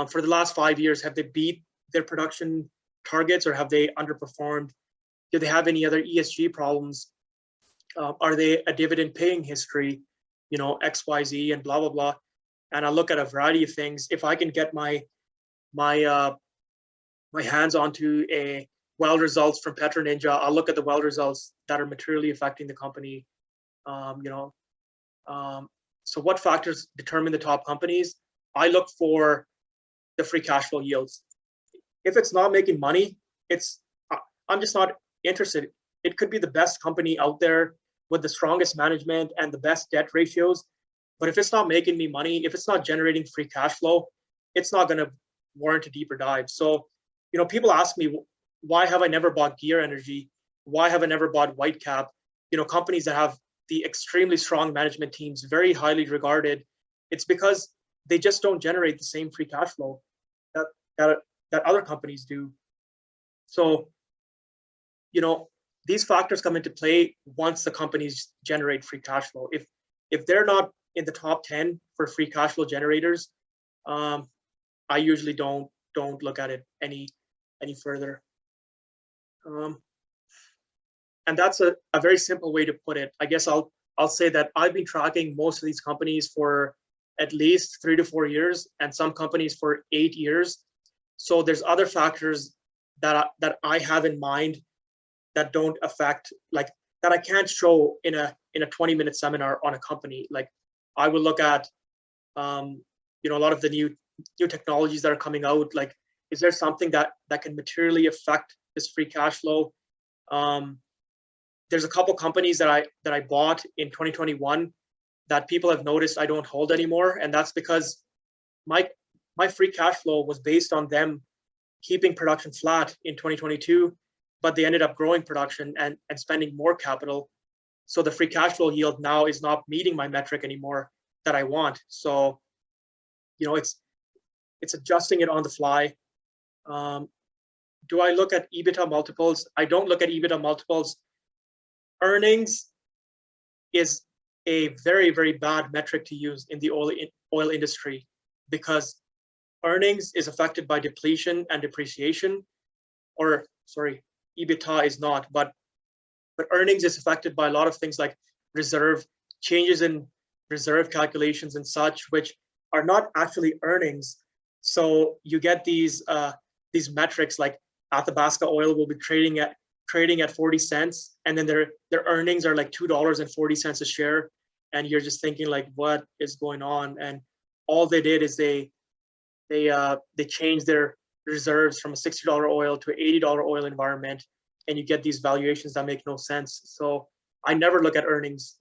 For the last 5 years, have they beat their production targets or have they underperformed? Do they have any other ESG problems? Are they a dividend paying history? XYZ and blah, blah, blah. And I look at a variety of things. If I can get my hands onto a well results from Petro Ninja, I'll look at the well results that are materially affecting the company. So what factors determine the top companies? I look for the free cash flow yields. If it's not making money, I'm just not interested. It could be the best company out there with the strongest management and the best debt ratios. But if it's not making me money, if it's not generating free cash flow, it's not going to warrant a deeper dive. So, people ask me, why have I never bought Gear Energy? Why have I never bought Whitecap? Companies that have the extremely strong management teams, very highly regarded. It's because they just don't generate the same free cash flow that other companies do. So, these factors come into play once the companies generate free cash flow. If they're not in the top 10 for free cash flow generators, I usually don't look at it any further. And that's a very simple way to put it. I guess I'll say that I've been tracking most of these companies for at least 3 to 4 years, and some companies for 8 years. So there's other factors that I have in mind that don't affect, like, that I can't show in a 20-minute seminar on a company. Like, I will look at a lot of the new technologies that are coming out. Like, is there something that can materially affect this free cash flow? There's a couple companies that I bought in 2021 that people have noticed I don't hold anymore, and that's because my free cash flow was based on them keeping production flat in 2022, but they ended up growing production and spending more capital. So the free cash flow yield now is not meeting my metric anymore that I want. So, it's adjusting it on the fly. Do I look at EBITDA multiples? I don't look at EBITDA multiples. Earnings is a very, very bad metric to use in the oil industry, because earnings is affected by depletion and depreciation, or sorry, EBITDA is not, but earnings is affected by a lot of things like reserve changes in reserve calculations and such, which are not actually earnings. So you get these metrics like Athabasca Oil will be trading at 40 cents, and then their earnings are like $2.40 a share, and you're just thinking, like, what is going on? And all they did is they changed their reserves from a $60 oil to an $80 oil environment, and you get these valuations that make no sense. So I never look at earnings.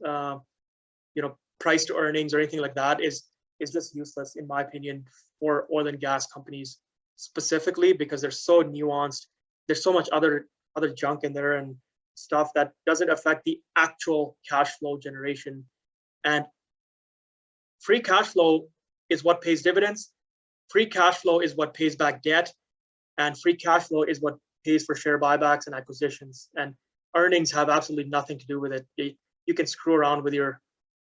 Price to earnings or anything like that is just useless, in my opinion, for oil and gas companies specifically, because they're so nuanced. There's so much other junk in there and stuff that doesn't affect the actual cash flow generation. And free cash flow is what pays dividends. Free cash flow is what pays back debt, and free cash flow is what pays for share buybacks and acquisitions. And earnings have absolutely nothing to do with it. You can screw around with your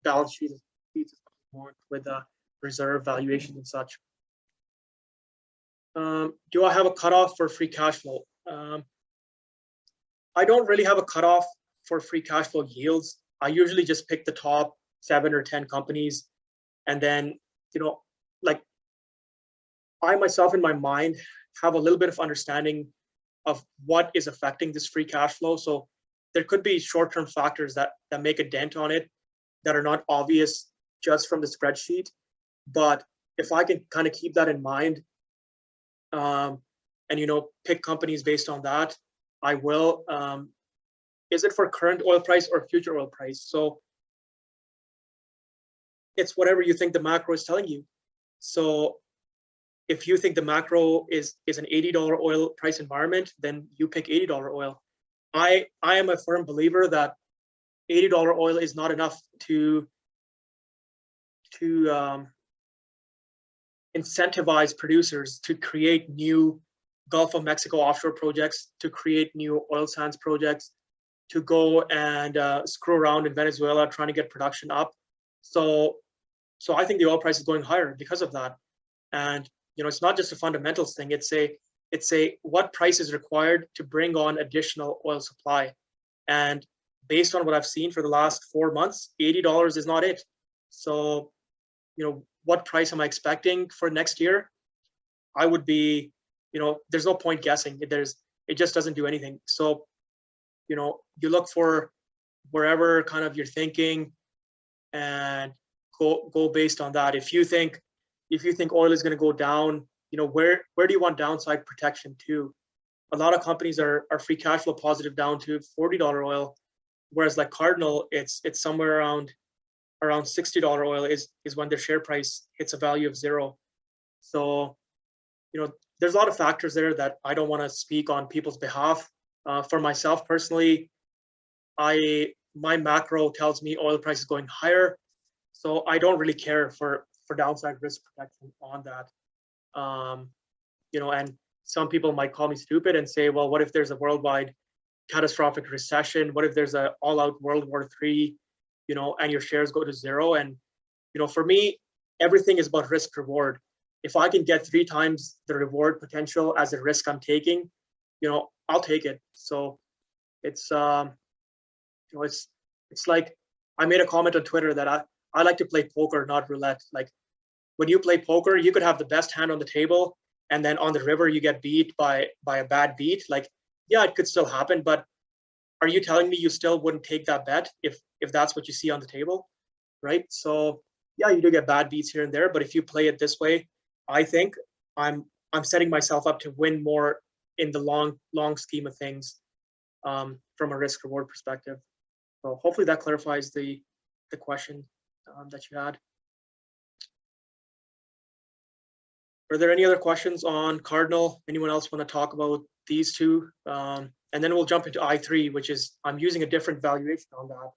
balance sheet with reserve valuations and such. Do I have a cutoff for free cash flow? I don't really have a cutoff for free cash flow yields. I usually just pick the top 7 or 10 companies, and then, like, I myself in my mind have a little bit of understanding of what is affecting this free cash flow. So there could be short-term factors that make a dent on it that are not obvious just from the spreadsheet. But if I can kind of keep that in mind, and pick companies based on that, I will. Is it for current oil price or future oil price? So it's whatever you think the macro is telling you. So if you think the macro is an $80 oil price environment, then you pick $80 oil. I am a firm believer that $80 oil is not enough to incentivize producers to create new Gulf of Mexico offshore projects, to create new oil sands projects, to go and screw around in Venezuela trying to get production up. So I think the oil price is going higher because of that. And it's not just a fundamentals thing. It's a what price is required to bring on additional oil supply. And based on what I've seen for the last 4 months, $80 is not it. So, what price am I expecting for next year? I would be, there's no point guessing. It just doesn't do anything. So, you look for wherever kind of you're thinking and go based on that. If you think oil is going to go down, where do you want downside protection to? A lot of companies are free cash flow positive down to $40 oil, whereas like Cardinal, it's somewhere around $60 oil is when their share price hits a value of 0. So, there's a lot of factors there that I don't want to speak on people's behalf. For myself personally, my macro tells me oil price is going higher, so I don't really care for downside risk protection on that. And some people might call me stupid and say, well, what if there's a worldwide catastrophic recession? What if there's an all-out World War III, and your shares go to 0? And, for me, everything is about risk reward. If I can get 3 times the reward potential as a risk I'm taking, I'll take it. So it's, it's like I made a comment on Twitter that I like to play poker, not roulette. Like when you play poker, you could have the best hand on the table, and then on the river you get beat by a bad beat. Like, yeah, it could still happen, but are you telling me you still wouldn't take that bet if that's what you see on the table, right? So yeah, you do get bad beats here and there, but if you play it this way, I think I'm setting myself up to win more in the long scheme of things, from a risk reward perspective. So hopefully that clarifies the question that you had. Are there any other questions on Cardinal? Anyone else want to talk about these two? And then we'll jump into I3, which is I'm using a different valuation on that,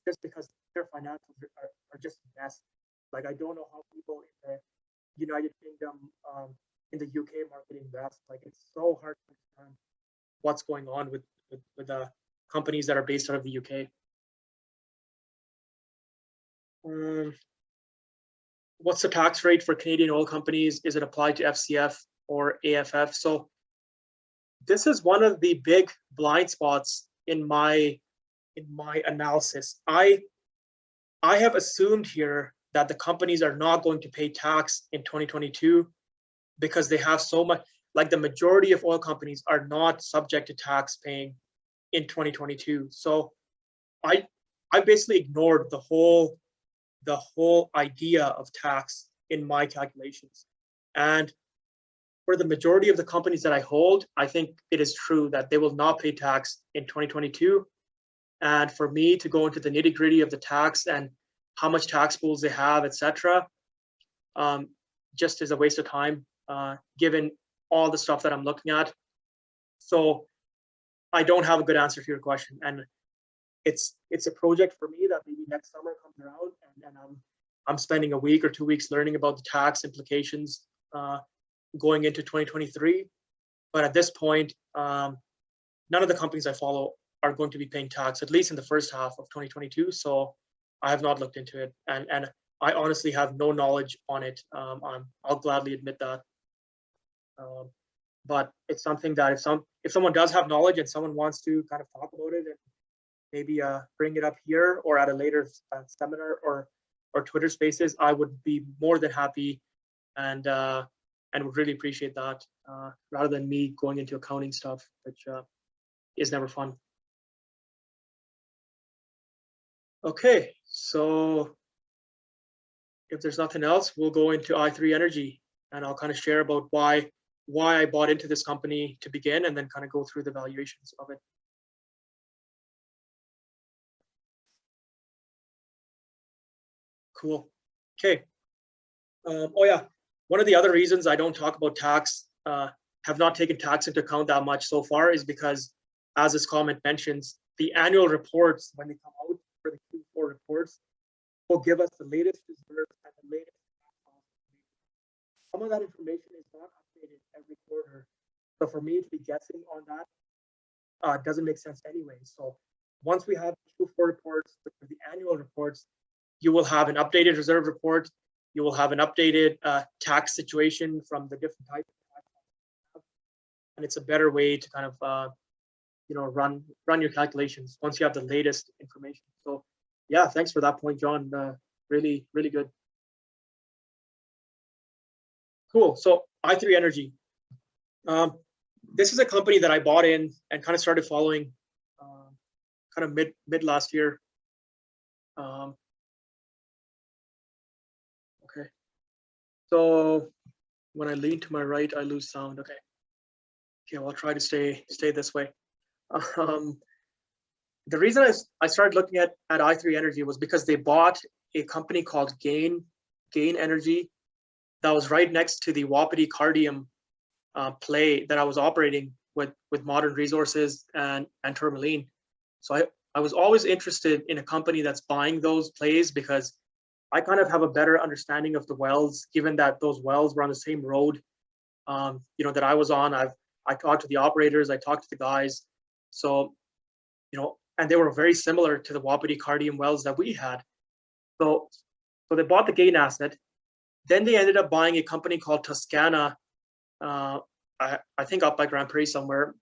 just because their financials are just a mess. Like I don't know how people in the United Kingdom, in the UK market invest. Like it's so hard to understand what's going on with the companies that are based out of the UK. What's the tax rate for Canadian oil companies? Is it applied to FCF or AFF? So this is one of the big blind spots in my analysis. I have assumed here that the companies are not going to pay tax in 2022 because they have so much, like the majority of oil companies are not subject to tax paying in 2022. So I basically ignored the whole idea of tax in my calculations. And for the majority of the companies that I hold, I think it is true that they will not pay tax in 2022. And for me to go into the nitty-gritty of the tax and how much tax pools they have, etc., just is a waste of time, given all the stuff that I'm looking at. So I don't have a good answer to your question. And it's a project for me that maybe next summer comes around, and I'm spending a week or 2 weeks learning about the tax implications going into 2023. But at this point, none of the companies I follow are going to be paying tax, at least in the first half of 2022. So I have not looked into it, and I honestly have no knowledge on it. I'll gladly admit that. But it's something that if someone does have knowledge and someone wants to kind of talk about it maybe bring it up here or at a later seminar or Twitter Spaces, I would be more than happy and would really appreciate that, rather than me going into accounting stuff, which is never fun. Okay, so if there's nothing else, we'll go into i3 Energy, and I'll kind of share about why I bought into this company to begin, and then kind of go through the valuations of it. Cool. Okay. Oh yeah, one of the other reasons I don't talk about tax, have not taken tax into account that much so far, is because, as this comment mentions, the annual reports, when they come out for the Q4 reports, will give us the latest reserves and the latest. Some of that information is not updated every quarter, so for me to be guessing on that doesn't make sense anyway. So once we have Q4 reports, which are the annual reports, you will have an updated reserve report. You will have an updated tax situation from the different types of tax, and it's a better way to kind of run your calculations once you have the latest information. So yeah, thanks for that point, John. Really good. Cool. So i3 Energy. This is a company that I bought in and kind of started following kind of mid last year. Okay. So when I lean to my right, I lose sound. Okay. Okay, well, I'll try to stay this way. The reason I started looking at i3 Energy was because they bought a company called Gain Energy that was right next to the Wapiti Cardium play that I was operating with Modern Resources and Tourmaline. So I was always interested in a company that's buying those plays, because I kind of have a better understanding of the wells, given that those wells were on the same road, that I was on. I talked to the operators, I talked to the guys. So, and they were very similar to the Wapiti Cardium wells that we had. So they bought the Gain asset. Then they ended up buying a company called Toscana, I think up by Grand Prairie somewhere.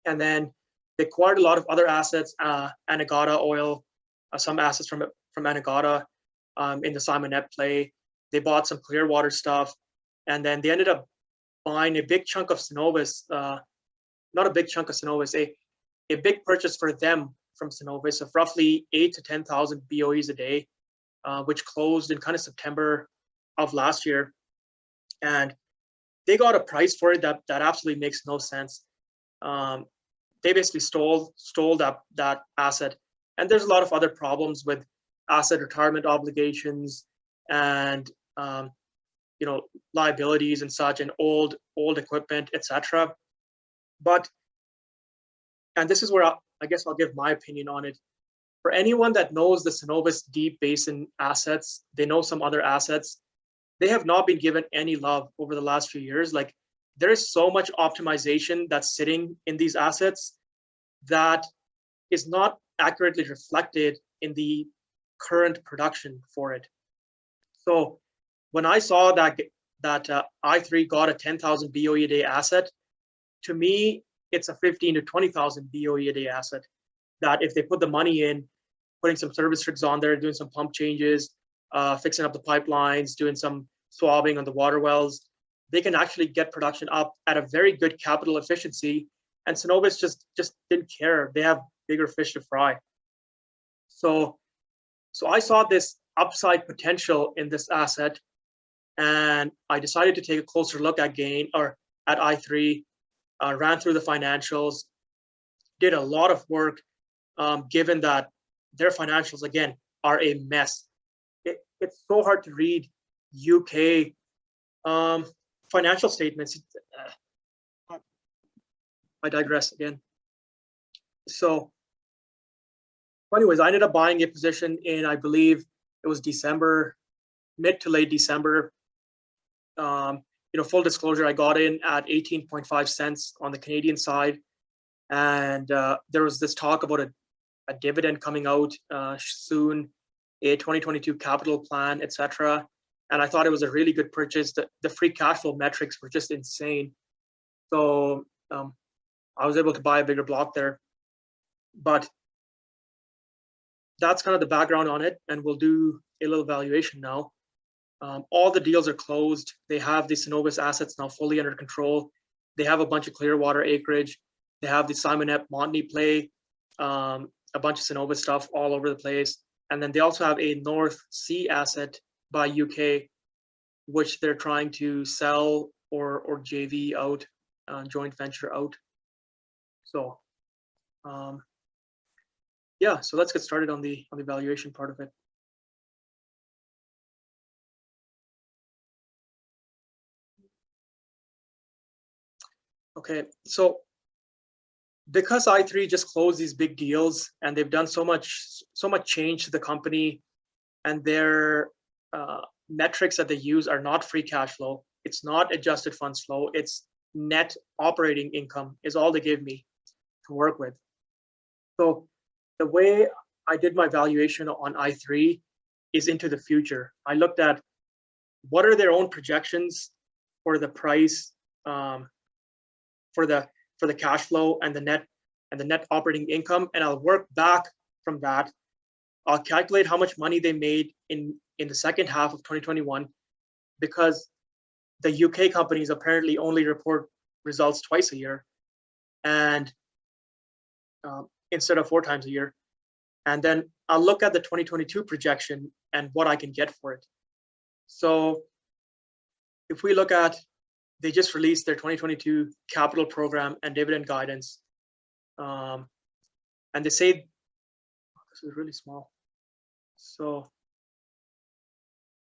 And then they acquired a lot of other assets, Anegada oil, some assets from Anegada in the Simonette play. They bought some Clearwater stuff. And then they ended up buying a big chunk of Cenovus, not a big chunk of Cenovus, a big purchase for them from Cenovus of roughly 8,000 to 10,000 BOEs a day, which closed in kind of September of last year. And they got a price for it that absolutely makes no sense. They basically stole that asset. And there's a lot of other problems with asset retirement obligations and liabilities and such, and old equipment, etc. And this is where I guess I'll give my opinion on it. For anyone that knows the Cenovus Deep Basin assets, they know some other assets, they have not been given any love over the last few years. Like, there is so much optimization that's sitting in these assets that is not accurately reflected in the current production for it. So when I saw that i3 got a 10,000 BOE a day asset, to me, it's a 15 to 20,000 BOE a day asset that if they put the money in, putting some service rigs on there, doing some pump changes, fixing up the pipelines, doing some swabbing on the water wells, they can actually get production up at a very good capital efficiency. And Cenovus just didn't care. They have bigger fish to fry. So I saw this upside potential in this asset, and I decided to take a closer look at i3, ran through the financials, did a lot of work, given that their financials, again, are a mess. It's so hard to read UK financial statements. I digress again. So anyways, I ended up buying a position in, I believe it was December, mid to late December. Full disclosure, I got in at 18.5 cents on the Canadian side. And there was this talk about a dividend coming out soon, a 2022 capital plan, etc. And I thought it was a really good purchase. The free cash flow metrics were just insane. So I was able to buy a bigger block there. But that's kind of the background on it, and we'll do a little valuation now. All the deals are closed. They have the Cenovus assets now fully under control. They have a bunch of Clearwater acreage. They have the Simonette Montney play, a bunch of Cenovus stuff all over the place. And then they also have a North Sea asset by UK, which they're trying to sell or JV out, joint venture out. So yeah, so let's get started on the valuation part of it. Okay, so because i3 just closed these big deals and they've done so much change to the company, and their metrics that they use are not free cash flow, it's not adjusted funds flow, it's net operating income is all they give me to work with. So the way I did my valuation on i3 is into the future. I looked at what are their own projections for the price, for the cash flow and the net operating income, and I'll work back from that. I'll calculate how much money they made in the second half of 2021, because the UK companies apparently only report results twice a year, and instead of 4 times a year. And then I'll look at the 2022 projection and what I can get for it. So if we look at, they just released their 2022 capital program and dividend guidance. And they say, this is really small. So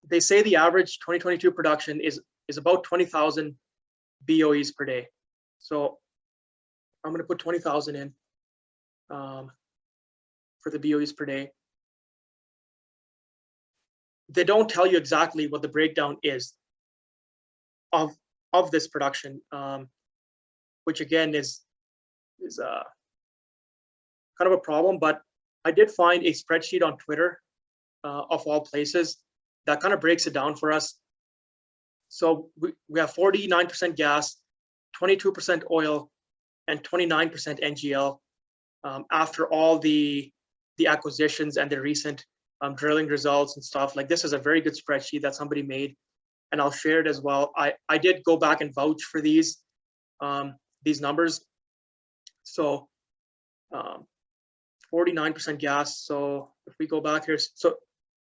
they say the average 2022 production is about 20,000 BOEs per day. So I'm going to put 20,000 in for the BOEs per day. They don't tell you exactly what the breakdown is of this production, which again is kind of a problem. But I did find a spreadsheet on Twitter, of all places, that kind of breaks it down for us. So we have 49% gas, 22% oil, and 29% NGL, after all the acquisitions and the recent drilling results and stuff. Like, this is a very good spreadsheet that somebody made, and I'll share it as well. I did go back and vouch for these numbers. So 49% gas. So if we go back here, so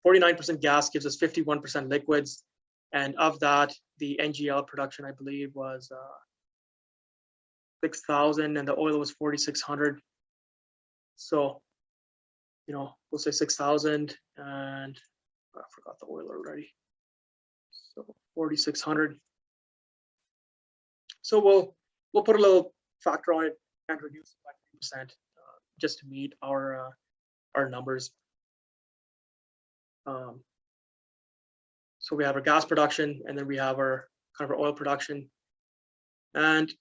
49% gas gives us 51% liquids, and of that, the NGL production, I believe, was 6,000, and the oil was 4,600. So, you know, we'll say 6,000, and I forgot the oil already. So 4,600. So we'll put a little factor on it and reduce it by 3%, just to meet our numbers. So we have our gas production, and then we have our kind of our oil production. And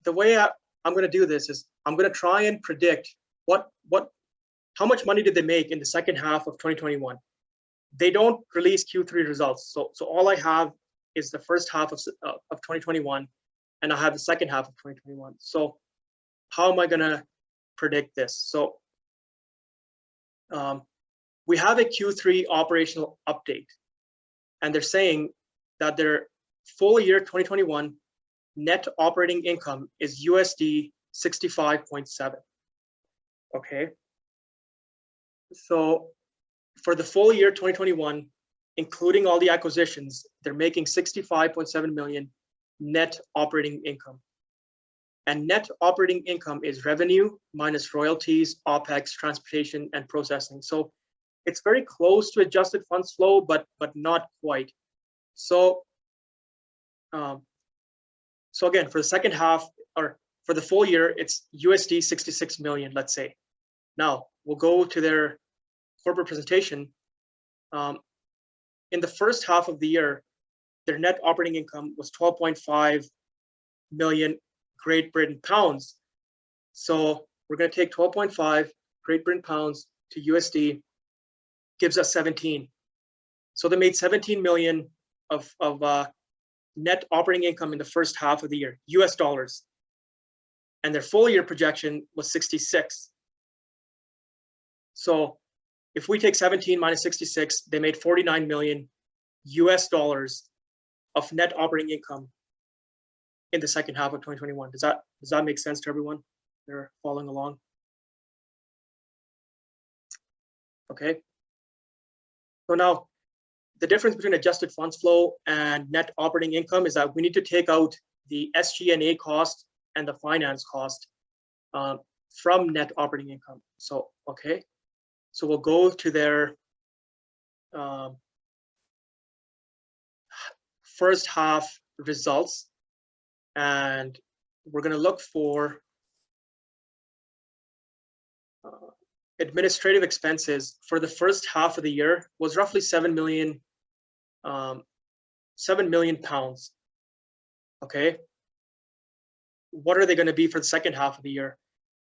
the way I'm going to do this is I'm going to try and predict how much money did they make in the second half of 2021. They don't release Q3 results, so all I have is the first half of 2021, and I have the second half of 2021. So how am I going to predict this? So we have a Q3 operational update, and they're saying that their full year 2021 net operating income is USD 65.7. Okay. So for the full year 2021, including all the acquisitions, they're making 65.7 million net operating income. And net operating income is revenue minus royalties, OPEX, transportation, and processing. So it's very close to adjusted funds flow, but not quite. So so again, for the second half, or for the full year, it's USD 66 million, let's say. Now we'll go to their corporate presentation. In the first half of the year, their net operating income was 12.5 million Great Britain pounds. So we're going to take 12.5 Great Britain pounds to USD, gives us 17. So they made 17 million of net operating income in the first half of the year, US dollars. And their full year projection was 66. So if we take 17 minus 66, they made $49 million of net operating income in the second half of 2021. Does that make sense to everyone? They're following along. Okay. So now the difference between adjusted funds flow and net operating income is that we need to take out the SG&A cost and the finance cost from net operating income. So, okay. So we'll go to their first half results, and we're going to look for administrative expenses for the first half of the year was roughly 7 million pounds. Okay. What are they going to be for the second half of the year?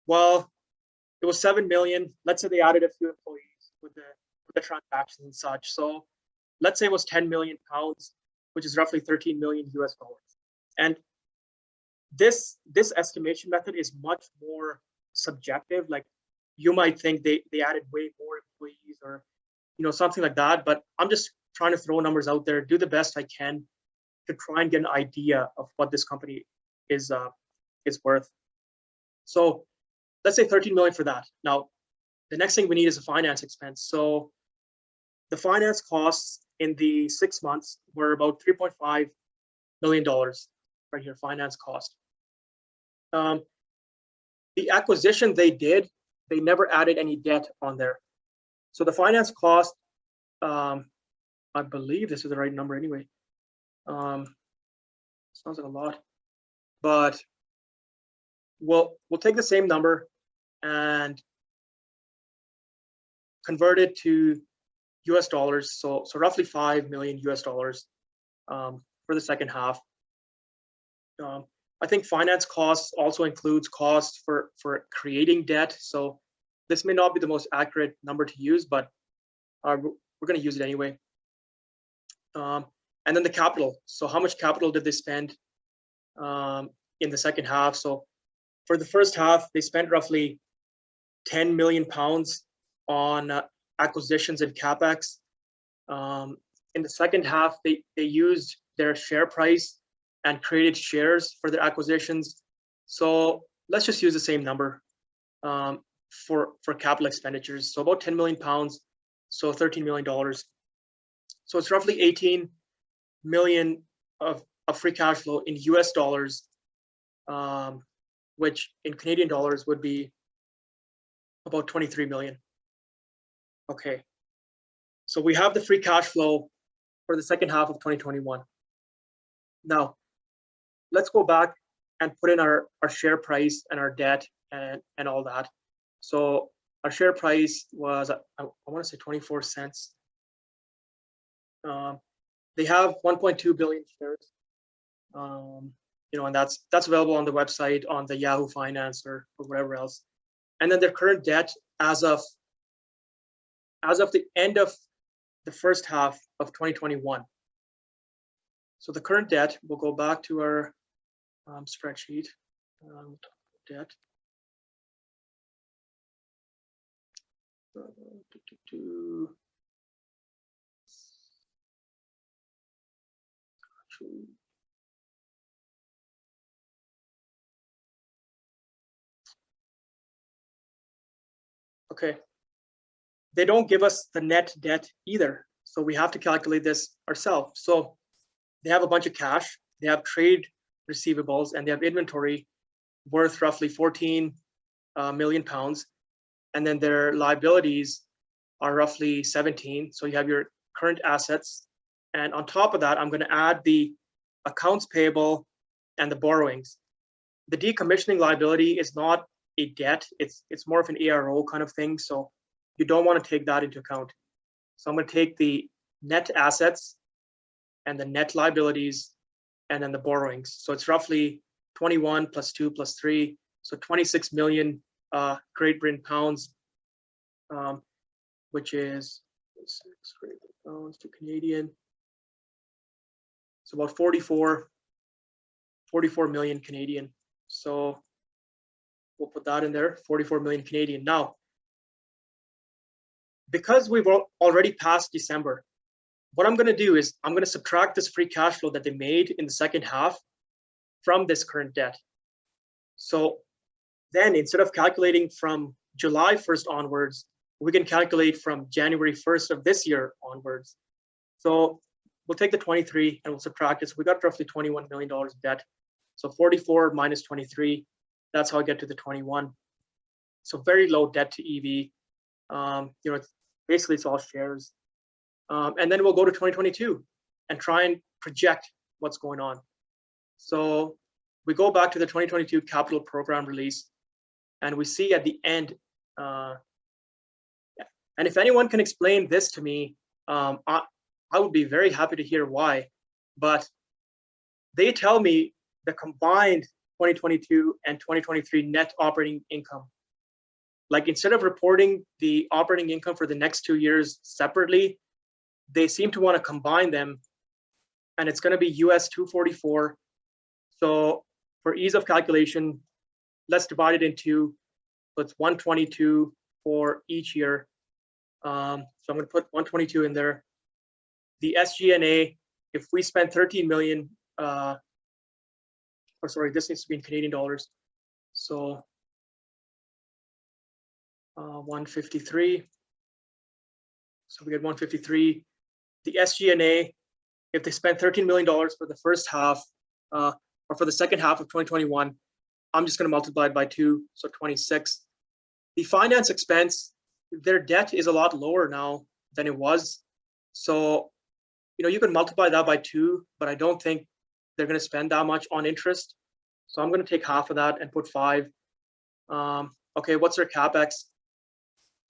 Well, it was 7 million. Let's say they added a few employees with the transactions and such. So let's say it was 10 million pounds, which is roughly 13 million US dollars. And this estimation method is much more subjective. Like, you might think they added way more employees or something like that, but I'm just trying to throw numbers out there, do the best I can to try and get an idea of what this company is worth. So let's say 13 million for that. Now, the next thing we need is a finance expense. So the finance costs in the 6 months were about $3.5 million right here, finance cost. The acquisition they did, they never added any debt on there. So the finance cost, I believe this is the right number anyway. Sounds like a lot, but we'll take the same number and convert it to US dollars. So roughly 5 million US dollars for the second half. I think finance costs also includes costs for creating debt. So this may not be the most accurate number to use, but we're going to use it anyway. And then the capital. So how much capital did they spend in the second half? So for the first half, they spent roughly 10 million pounds on acquisitions and capex. In the second half, they used their share price and created shares for their acquisitions. So let's just use the same number for capital expenditures. So about 10 million pounds, so $13 million. So it's roughly 18 million of free cash flow in US dollars, which in Canadian dollars would be about 23 million. Okay, so we have the free cash flow for the second half of 2021. Now, let's go back and put in our share price and our debt and all that. So our share price was, I want to say 24 cents. They have 1.2 billion shares, and that's available on the website, on the Yahoo Finance or whatever else. And then their current debt as of the end of the first half of 2021. So the current debt, we'll go back to our spreadsheet, debt. Okay, they don't give us the net debt either, so we have to calculate this ourselves. So they have a bunch of cash, they have trade receivables, and they have inventory worth roughly 14 million pounds, and then their liabilities are roughly 17. So you have your current assets, and on top of that, I'm going to add the accounts payable and the borrowings. The decommissioning liability is not a debt, it's more of an ARO kind of thing, so you don't want to take that into account. So I'm going to take the net assets and the net liabilities and then the borrowings. So it's roughly 21 plus 2 plus 3, so 26 million Great Britain pounds, which is 6 Great Britain pounds to Canadian. So about 44 million Canadian. So we'll put that in there, 44 million Canadian. Now, because we've already passed December, what I'm going to do is I'm going to subtract this free cash flow that they made in the second half from this current debt. So then instead of calculating from July 1st onwards, we can calculate from January 1st of this year onwards. So we'll take the 23 and we'll subtract it. So we got roughly $21 million of debt. So 44 minus 23, that's how I get to the 21. So very low debt to EV. It's basically it's all shares. And then we'll go to 2022 and try and project what's going on. So we go back to the 2022 capital program release, and we see at the end, and if anyone can explain this to me, I would be very happy to hear why. But they tell me the combined 2022 and 2023 net operating income. Like instead of reporting the operating income for the next 2 years separately, they seem to want to combine them, and it's going to be US 244. So for ease of calculation, let's divide it into, so it's 122 for each year. So I'm going to put 122 in there. The SG&A, if we spend 13 million, or sorry, this needs to be in Canadian dollars. So 153. So we get 153. The SG&A, if they spend $13 million for the first half, or for the second half of 2021, I'm just going to multiply it by 2, so 26. The finance expense, their debt is a lot lower now than it was. So, you can multiply that by 2, but I don't think they're going to spend that much on interest. So I'm going to take half of that and put 5. Okay, what's their CapEx?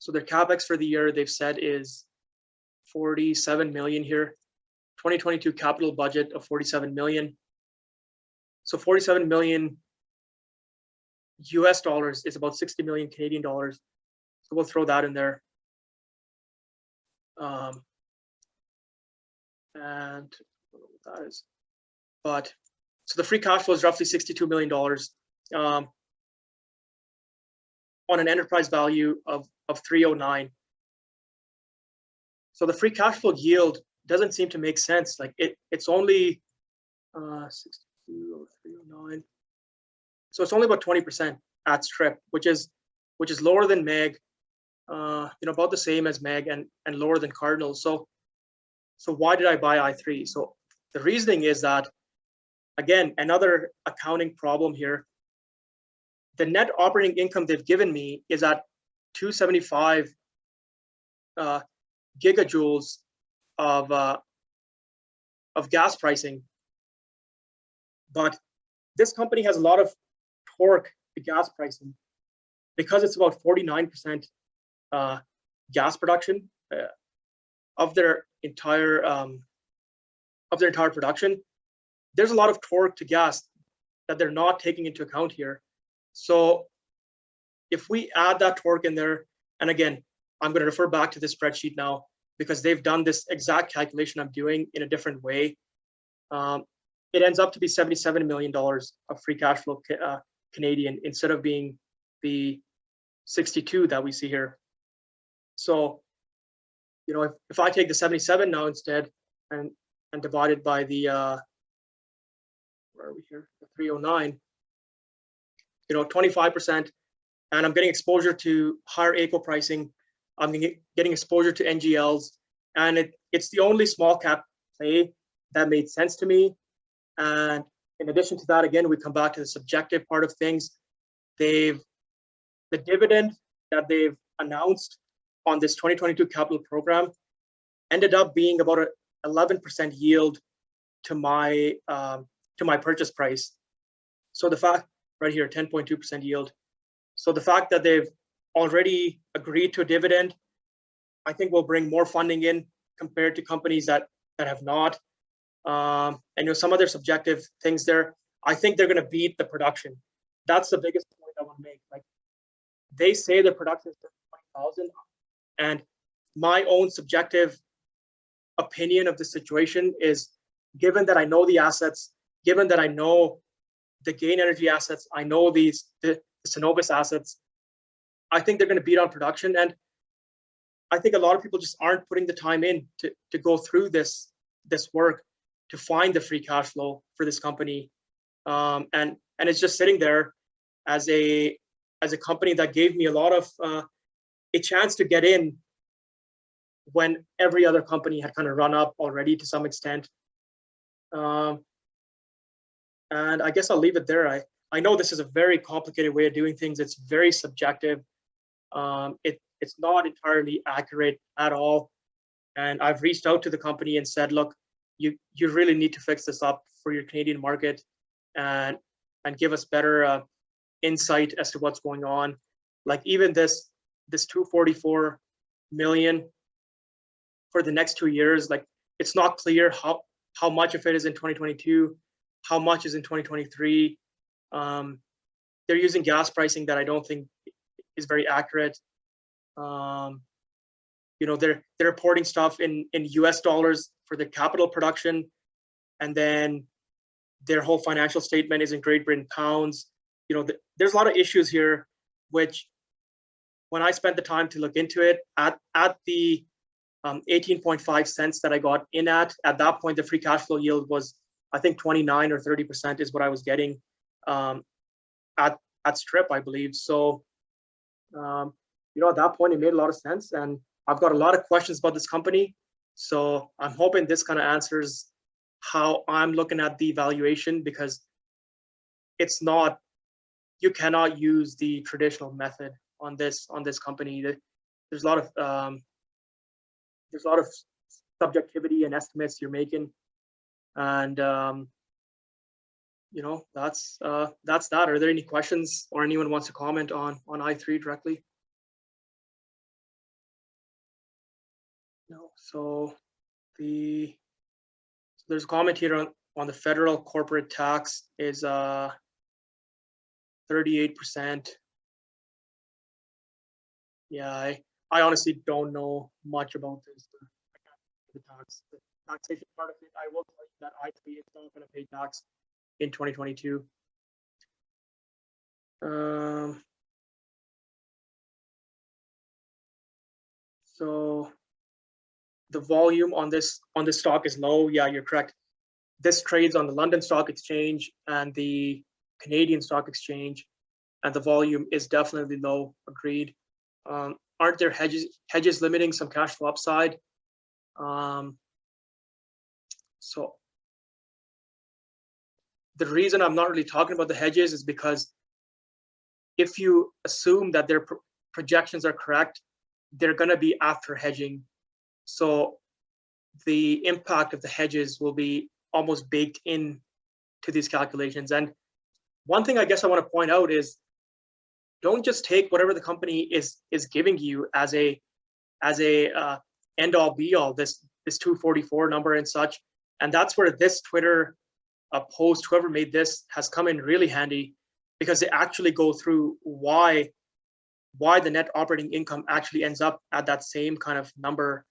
So their CapEx for the year, they've said, is 47 million here. 2022 capital budget of 47 million. So 47 million US dollars is about 60 million Canadian dollars. So we'll throw that in there. And I don't know what that is. But so the free cash flow is roughly $62 million on an enterprise value of 309. So the free cash flow yield doesn't seem to make sense. Like it's only 62 over 309. So it's only about 20% at strip, which is lower than MEG, about the same as MEG and lower than Cardinal. So why did I buy I3? So the reasoning is that, again, another accounting problem here. The net operating income they've given me is at 275 gigajoules of gas pricing, but this company has a lot of torque to gas pricing because it's about 49% gas production of their entire production. There's a lot of torque to gas that they're not taking into account here. So if we add that torque in there, and again, I'm going to refer back to this spreadsheet now because they've done this exact calculation I'm doing in a different way. It ends up to be $77 million of free cash flow Canadian instead of being the 62 that we see here. So, if I take the 77 now instead and divide it by the where are we here? The 309, 25%, and I'm getting exposure to higher AECO pricing. I'm getting exposure to NGLs, and it's the only small cap play that made sense to me. And in addition to that, again, we come back to the subjective part of things. The dividend that they've announced on this 2022 capital program ended up being about an 11% yield to my purchase price. So the fact right here, 10.2% yield. So the fact that they've already agreed to a dividend, I think will bring more funding in compared to companies that have not. And some other subjective things there. I think they're going to beat the production. That's the biggest point I want to make. Like, they say the production is 20,000, and my own subjective opinion of the situation is, given that I know the assets, given that I know the Gain Energy assets, I know the Cenovus assets, I think they're going to beat on production. And I think a lot of people just aren't putting the time in to go through this work to find the free cash flow for this company, and it's just sitting there as a company that gave me a lot of a chance to get in when every other company had kind of run up already to some extent. And I guess I'll leave it there. I know this is a very complicated way of doing things. It's very subjective. It's not entirely accurate at all. And I've reached out to the company and said, look, you really need to fix this up for your Canadian market and give us better insight as to what's going on. Like even this 244 million for the next 2 years, like it's not clear how much of it is in 2022, how much is in 2023. They're using gas pricing that I don't think is very accurate. You know, they're reporting stuff in US dollars for the capital production, and then their whole financial statement is in Great Britain pounds. You know, there's a lot of issues here, which when I spent the time to look into it at the 18.5 cents that I got in at that point, the free cash flow yield was, I think 29 or 30% is what I was getting at strip, I believe. So, you know, at that point, it made a lot of sense. And I've got a lot of questions about this company. So I'm hoping this kind of answers how I'm looking at the valuation, because it's not, you cannot use the traditional method on this company. There's a lot of subjectivity and estimates you're making, and you know, that's that. Are there any questions or anyone wants to comment on I3 directly? No. So there's a comment here on the federal corporate tax is 38%. Yeah, I honestly don't know much about this. The taxation part of it, I will tell you that I3 is not going to pay tax in 2022. So the volume on this stock is low. Yeah, you're correct. This trades on the London Stock Exchange and the Canadian Stock Exchange, and the volume is definitely low. Agreed. Aren't there hedges limiting some cash flow upside? So the reason I'm not really talking about the hedges is because if you assume that their projections are correct, they're going to be after hedging. So the impact of the hedges will be almost baked in to these calculations. And one thing I guess I want to point out is, don't just take whatever the company is giving you as a end all be all, this 244 number and such. And that's where this Twitter post, whoever made this, has come in really handy, because they actually go through why the net operating income actually ends up at that same kind of number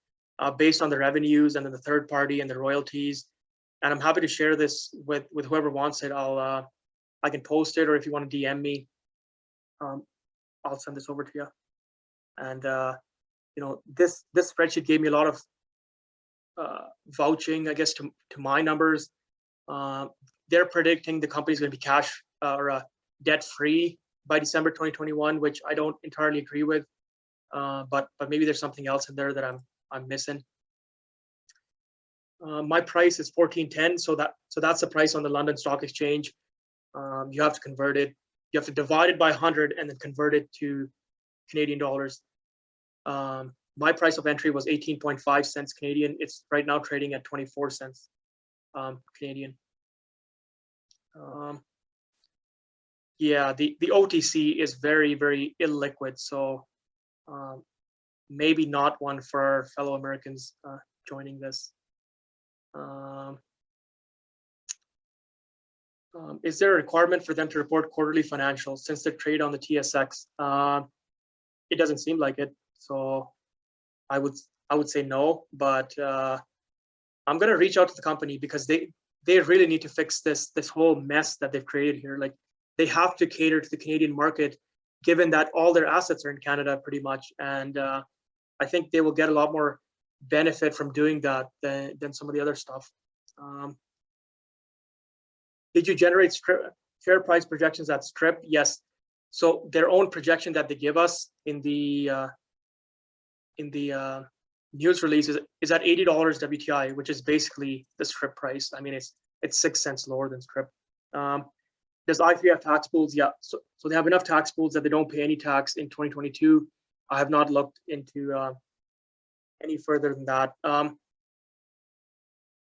based on the revenues and then the third party and the royalties. And I'm happy to share this with whoever wants it. I can post it, or if you want to DM me, I'll send this over to you. And you know, this spreadsheet gave me a lot of vouching, I guess, to my numbers. They're predicting the company's going to be cash or debt free by December 2021, which I don't entirely agree with. But maybe there's something else in there that I'm missing. My price is 14.10, so that's the price on the London Stock Exchange. You have to convert it. You have to divide it by 100 and then convert it to Canadian dollars. My price of entry was 18.5 cents Canadian. It's right now trading at 24 cents Canadian. Yeah, the OTC is very, very illiquid, so maybe not one for our fellow Americans joining this. Is there a requirement for them to report quarterly financials since they trade on the TSX? It doesn't seem like it, so I would say no. But I'm gonna reach out to the company, because they really need to fix this whole mess that they've created here. Like, they have to cater to the Canadian market, given that all their assets are in Canada pretty much, and I think they will get a lot more benefit from doing that than some of the other stuff. Did you generate share price projections at strip? Yes. So their own projection that they give us in the news release is at $80 WTI, which is basically the strip price. I mean, it's 6 cents lower than strip. Does I3 have tax pools? Yeah. So they have enough tax pools that they don't pay any tax in 2022. I have not looked into any further than that.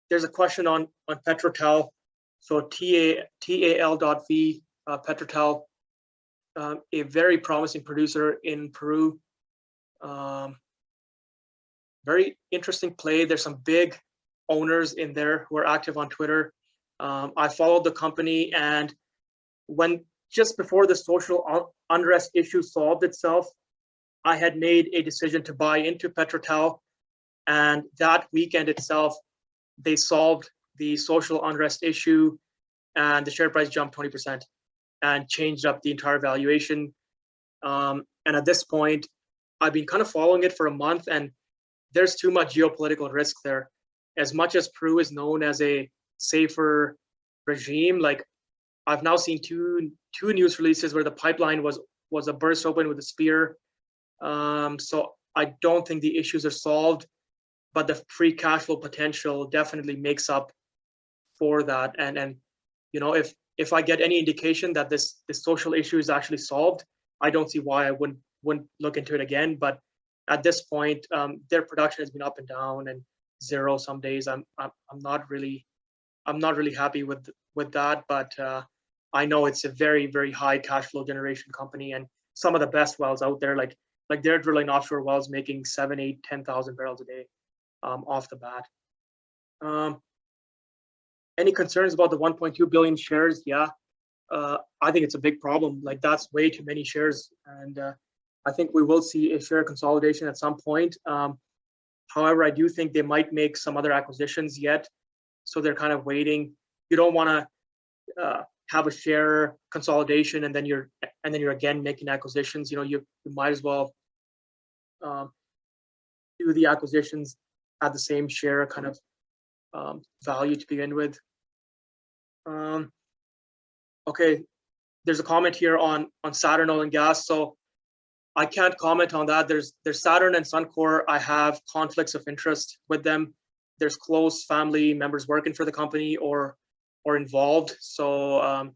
There's a question on Petrotel. So TAL.V, Petrotel, a very promising producer in Peru. Very interesting play. There's some big owners in there who are active on Twitter. I followed the company, and when just before the social unrest issue solved itself, I had made a decision to buy into Petrotel, and that weekend itself, they solved the social unrest issue, and the share price jumped 20% and changed up the entire valuation. And at this point, I've been kind of following it for a month, and there's too much geopolitical risk there. As much as Peru is known as a safer regime, like I've now seen two news releases where the pipeline was burst open with a spear. So I don't think the issues are solved, but the free cash flow potential definitely makes up for that. And you know, if I get any indication that this social issue is actually solved, I don't see why I wouldn't look into it again. But at this point, their production has been up and down and zero some days. I'm not really happy with that, but I know it's a very, very high cash flow generation company, and some of the best wells out there, like they're drilling offshore wells making 7, 8, 10,000 barrels a day off the bat. Any concerns about the 1.2 billion shares? Yeah, I think it's a big problem. Like, that's way too many shares, and I think we will see a share consolidation at some point. However, I do think they might make some other acquisitions yet, so they're kind of waiting. You don't want to have a share consolidation and then you're again making acquisitions. You know, you might as well do the acquisitions at the same share kind of value to begin with. Okay, there's a comment here on Saturn Oil and Gas. So I can't comment on that. There's Saturn and Suncor. I have conflicts of interest with them. There's close family members working for the company or involved. So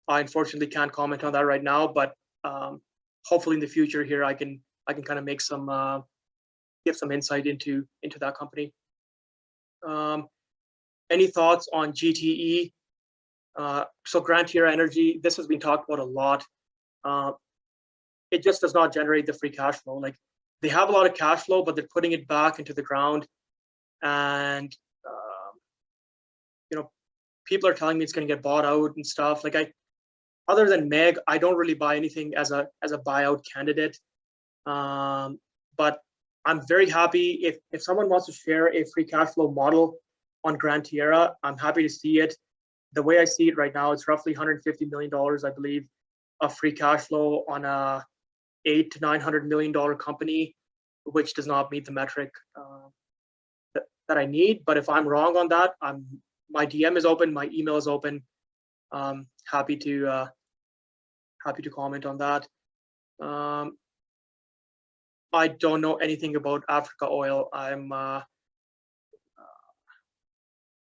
I unfortunately can't comment on that right now. But hopefully in the future here, I can kind of make some give some insight into that company. Any thoughts on GTE? So Gran Tierra Energy, this has been talked about a lot. It just does not generate the free cash flow. Like, they have a lot of cash flow, but they're putting it back into the ground. And, you know, people are telling me it's going to get bought out and stuff. Like, other than MEG, I don't really buy anything as a buyout candidate. But I'm very happy if someone wants to share a free cash flow model on Gran Tierra, I'm happy to see it. The way I see it right now, it's roughly $150 million, I believe, of free cash flow on a $800 to $900 million company, which does not meet the metric that I need. But if I'm wrong on that, my DM is open, my email is open. Happy to comment on that. I don't know anything about Africa Oil.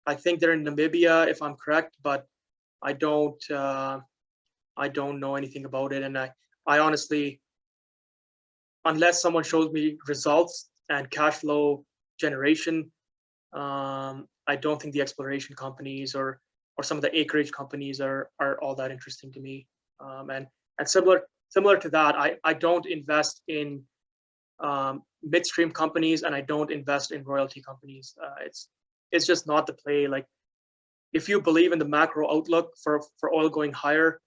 I think they're in Namibia, if I'm correct, but I don't know anything about it. And I honestly, unless someone shows me results and cash flow generation, I don't think the exploration companies or some of the acreage companies are all that interesting to me. And similar to that, I don't invest in midstream companies, and I don't invest in royalty companies. It's just not the play. Like, if you believe in the macro outlook for oil going higher,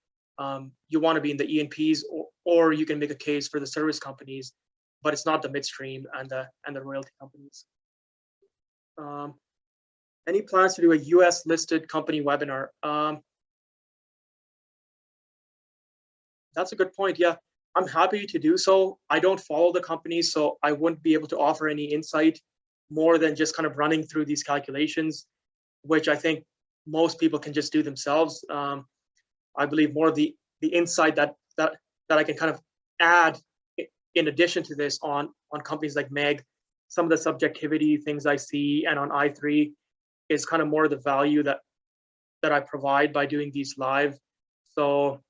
you want to be in the E&Ps, or you can make a case for the service companies, but it's not the midstream and the royalty companies. Any plans to do a US listed company webinar? That's a good point. Yeah, I'm happy to do so. I don't follow the companies, so I wouldn't be able to offer any insight more than just kind of running through these calculations, which I think most people can just do themselves. I believe more of the insight that I can kind of add in addition to this on companies like MEG, some of the subjectivity things I see, and on i3 is kind of more of the value that I provide by doing these live. So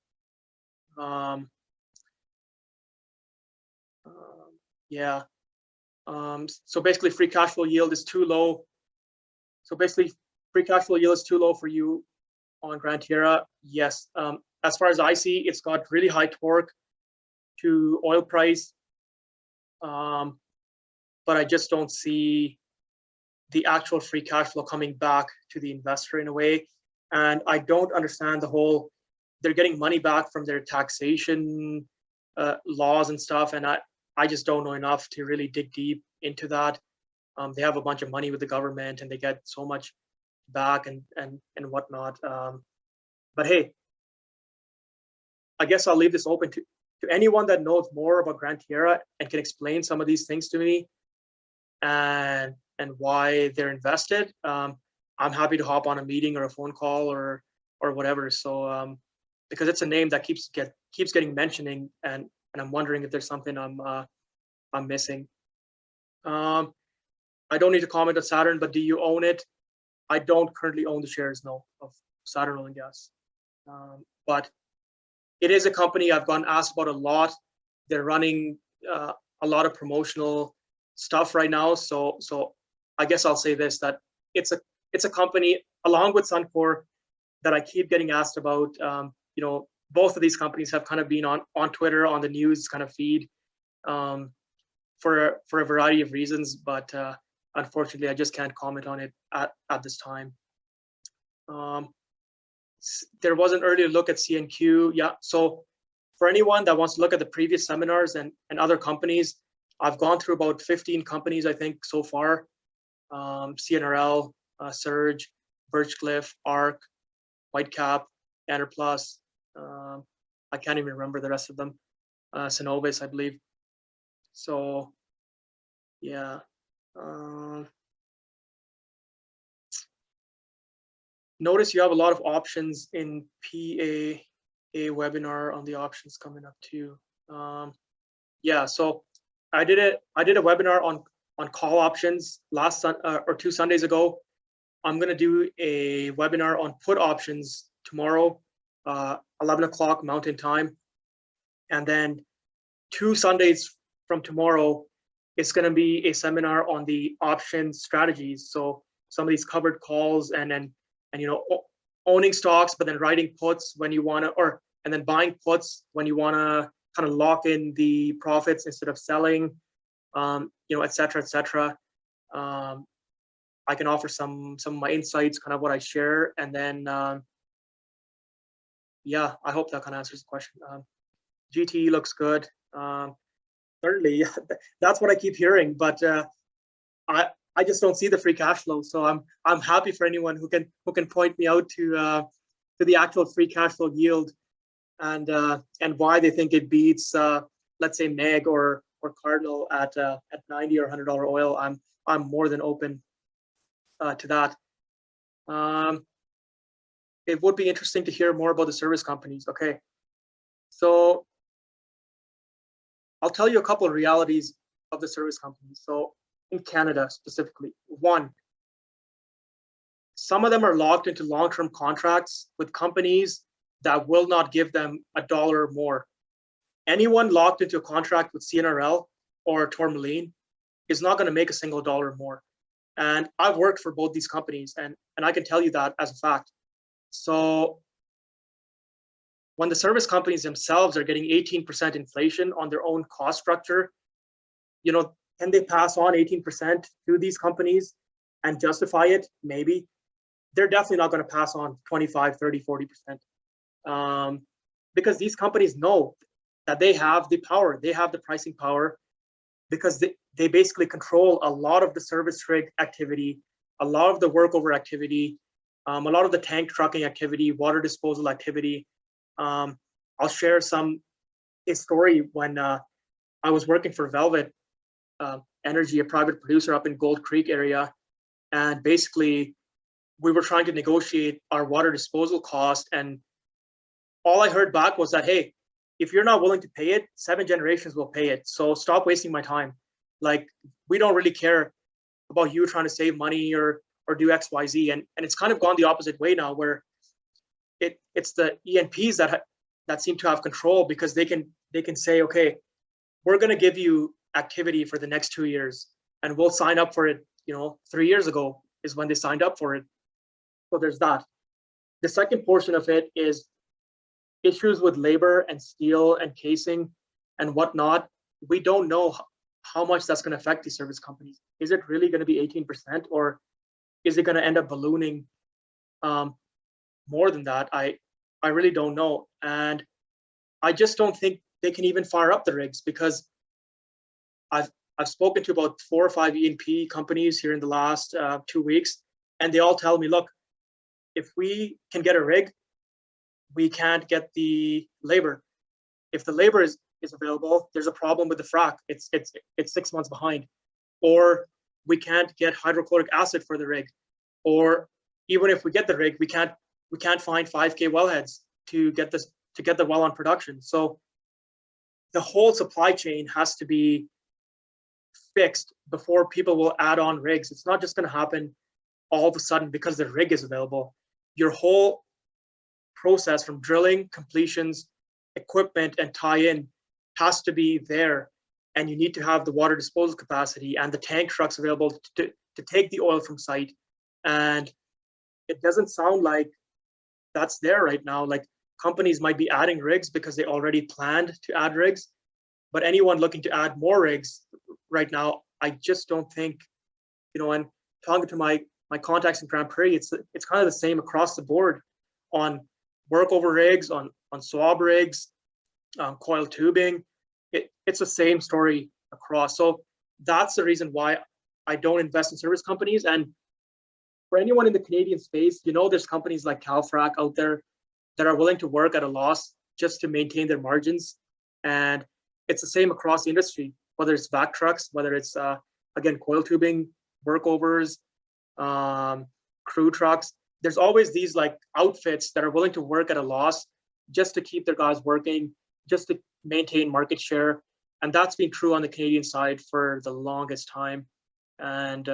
yeah. So basically free cash flow yield is too low. So basically free cash flow yield is too low for you on Gran Tierra. Yes. As far as I see, it's got really high torque to oil price. But I just don't see the actual free cash flow coming back to the investor in a way. And I don't understand the whole, they're getting money back from their taxation laws and stuff. And I just don't know enough to really dig deep into that. They have a bunch of money with the government and they get so much back and whatnot. But hey, I guess I'll leave this open to anyone that knows more about Gran Tierra and can explain some of these things to me and why they're invested. I'm happy to hop on a meeting or a phone call or whatever. So because it's a name that keeps getting mentioning, and I'm wondering if there's something I'm missing. I don't need to comment on Saturn, but do you own it? I don't currently own the shares, no, of Saturn Oil and Gas. But it is a company I've gotten asked about a lot. They're running a lot of promotional stuff right now. So I guess I'll say this, that it's a company along with Suncor that I keep getting asked about. You know, both of these companies have kind of been on Twitter, on the news kind of feed for a variety of reasons, but unfortunately I just can't comment on it at this time. There was an earlier look at CNQ. Yeah, so for anyone that wants to look at the previous seminars and other companies, I've gone through about 15 companies, I think, so far. CNRL, Surge, Birchcliff, ARC, Whitecap, Enerplus. I can't even remember the rest of them. Synovus, I believe. So, yeah. Notice you have a lot of options in PA webinar on the options coming up too. Yeah, so I did a webinar on call options last or 2 Sundays ago. I'm gonna do a webinar on put options tomorrow, 11 o'clock Mountain Time, and then 2 Sundays from tomorrow, it's gonna be a seminar on the option strategies. So some of these covered calls and you know, owning stocks, but then writing puts when you wanna, and then buying puts when you wanna kind of lock in the profits instead of selling, you know, et cetera, et cetera. I can offer some of my insights, kind of what I share, and then yeah, I hope that kind of answers the question. GTE looks good. Certainly, that's what I keep hearing, but I just don't see the free cash flow. So I'm happy for anyone who can point me out to the actual free cash flow yield and why they think it beats let's say MEG or Cardinal at 90 or $100 oil. I'm more than open to that. It would be interesting to hear more about the service companies. Okay, so I'll tell you a couple of realities of the service companies. So in Canada specifically, one, some of them are locked into long-term contracts with companies that will not give them $1 more. Anyone locked into a contract with CNRL or Tourmaline is not going to make a single dollar more. And I've worked for both these companies, and I can tell you that as a fact. So when the service companies themselves are getting 18% inflation on their own cost structure, you know, can they pass on 18% to these companies and justify it? Maybe. They're definitely not going to pass on 25, 30, 40%. Because these companies know that they have the power, they have the pricing power, because they basically control a lot of the service rig activity, a lot of the workover activity, a lot of the tank trucking activity, water disposal activity. I'll share some a story when I was working for Velvet Energy, a private producer up in Gold Creek area, and basically we were trying to negotiate our water disposal cost, and all I heard back was that, hey, if you're not willing to pay it, 7 generations will pay it. So stop wasting my time. Like, we don't really care about you trying to save money or do X, Y, Z. And it's kind of gone the opposite way now, where it's the E&Ps that seem to have control, because they can say, okay, we're going to give you activity for the next 2 years, and we'll sign up for it. 3 years ago is when they signed up for it. So there's that. The second portion of it is issues with labor and steel and casing and whatnot. We don't know how much that's going to affect these service companies. Is it really going to be 18%, or is it going to end up ballooning more than that? I really don't know. And I just don't think they can even fire up the rigs, because I've spoken to about 4 or 5 E&P companies here in the last 2 weeks, and they all tell me, look, if we can get a rig, we can't get the labor. If the labor is available, there's a problem with the frac. It's 6 months behind. Or we can't get hydrochloric acid for the rig. Or even if we get the rig, we can't find 5K wellheads to get the well on production. So the whole supply chain has to be fixed before people will add on rigs. It's not just going to happen all of a sudden because the rig is available. Your whole process from drilling, completions, equipment, and tie-in has to be there, and you need to have the water disposal capacity and the tank trucks available to take the oil from site. And it doesn't sound like that's there right now. Like, companies might be adding rigs because they already planned to add rigs, but anyone looking to add more rigs right now, I just don't think, and talking to my contacts in Grand Prairie, it's kind of the same across the board on workover rigs, on swab rigs, coil tubing. It's the same story across. So that's the reason why I don't invest in service companies. And for anyone in the Canadian space, there's companies like Calfrac out there that are willing to work at a loss just to maintain their margins. And it's the same across the industry, whether it's vac trucks, whether it's, again, coil tubing, workovers, crew trucks. There's always these like outfits that are willing to work at a loss just to keep their guys working, just to maintain market share. And that's been true on the Canadian side for the longest time. And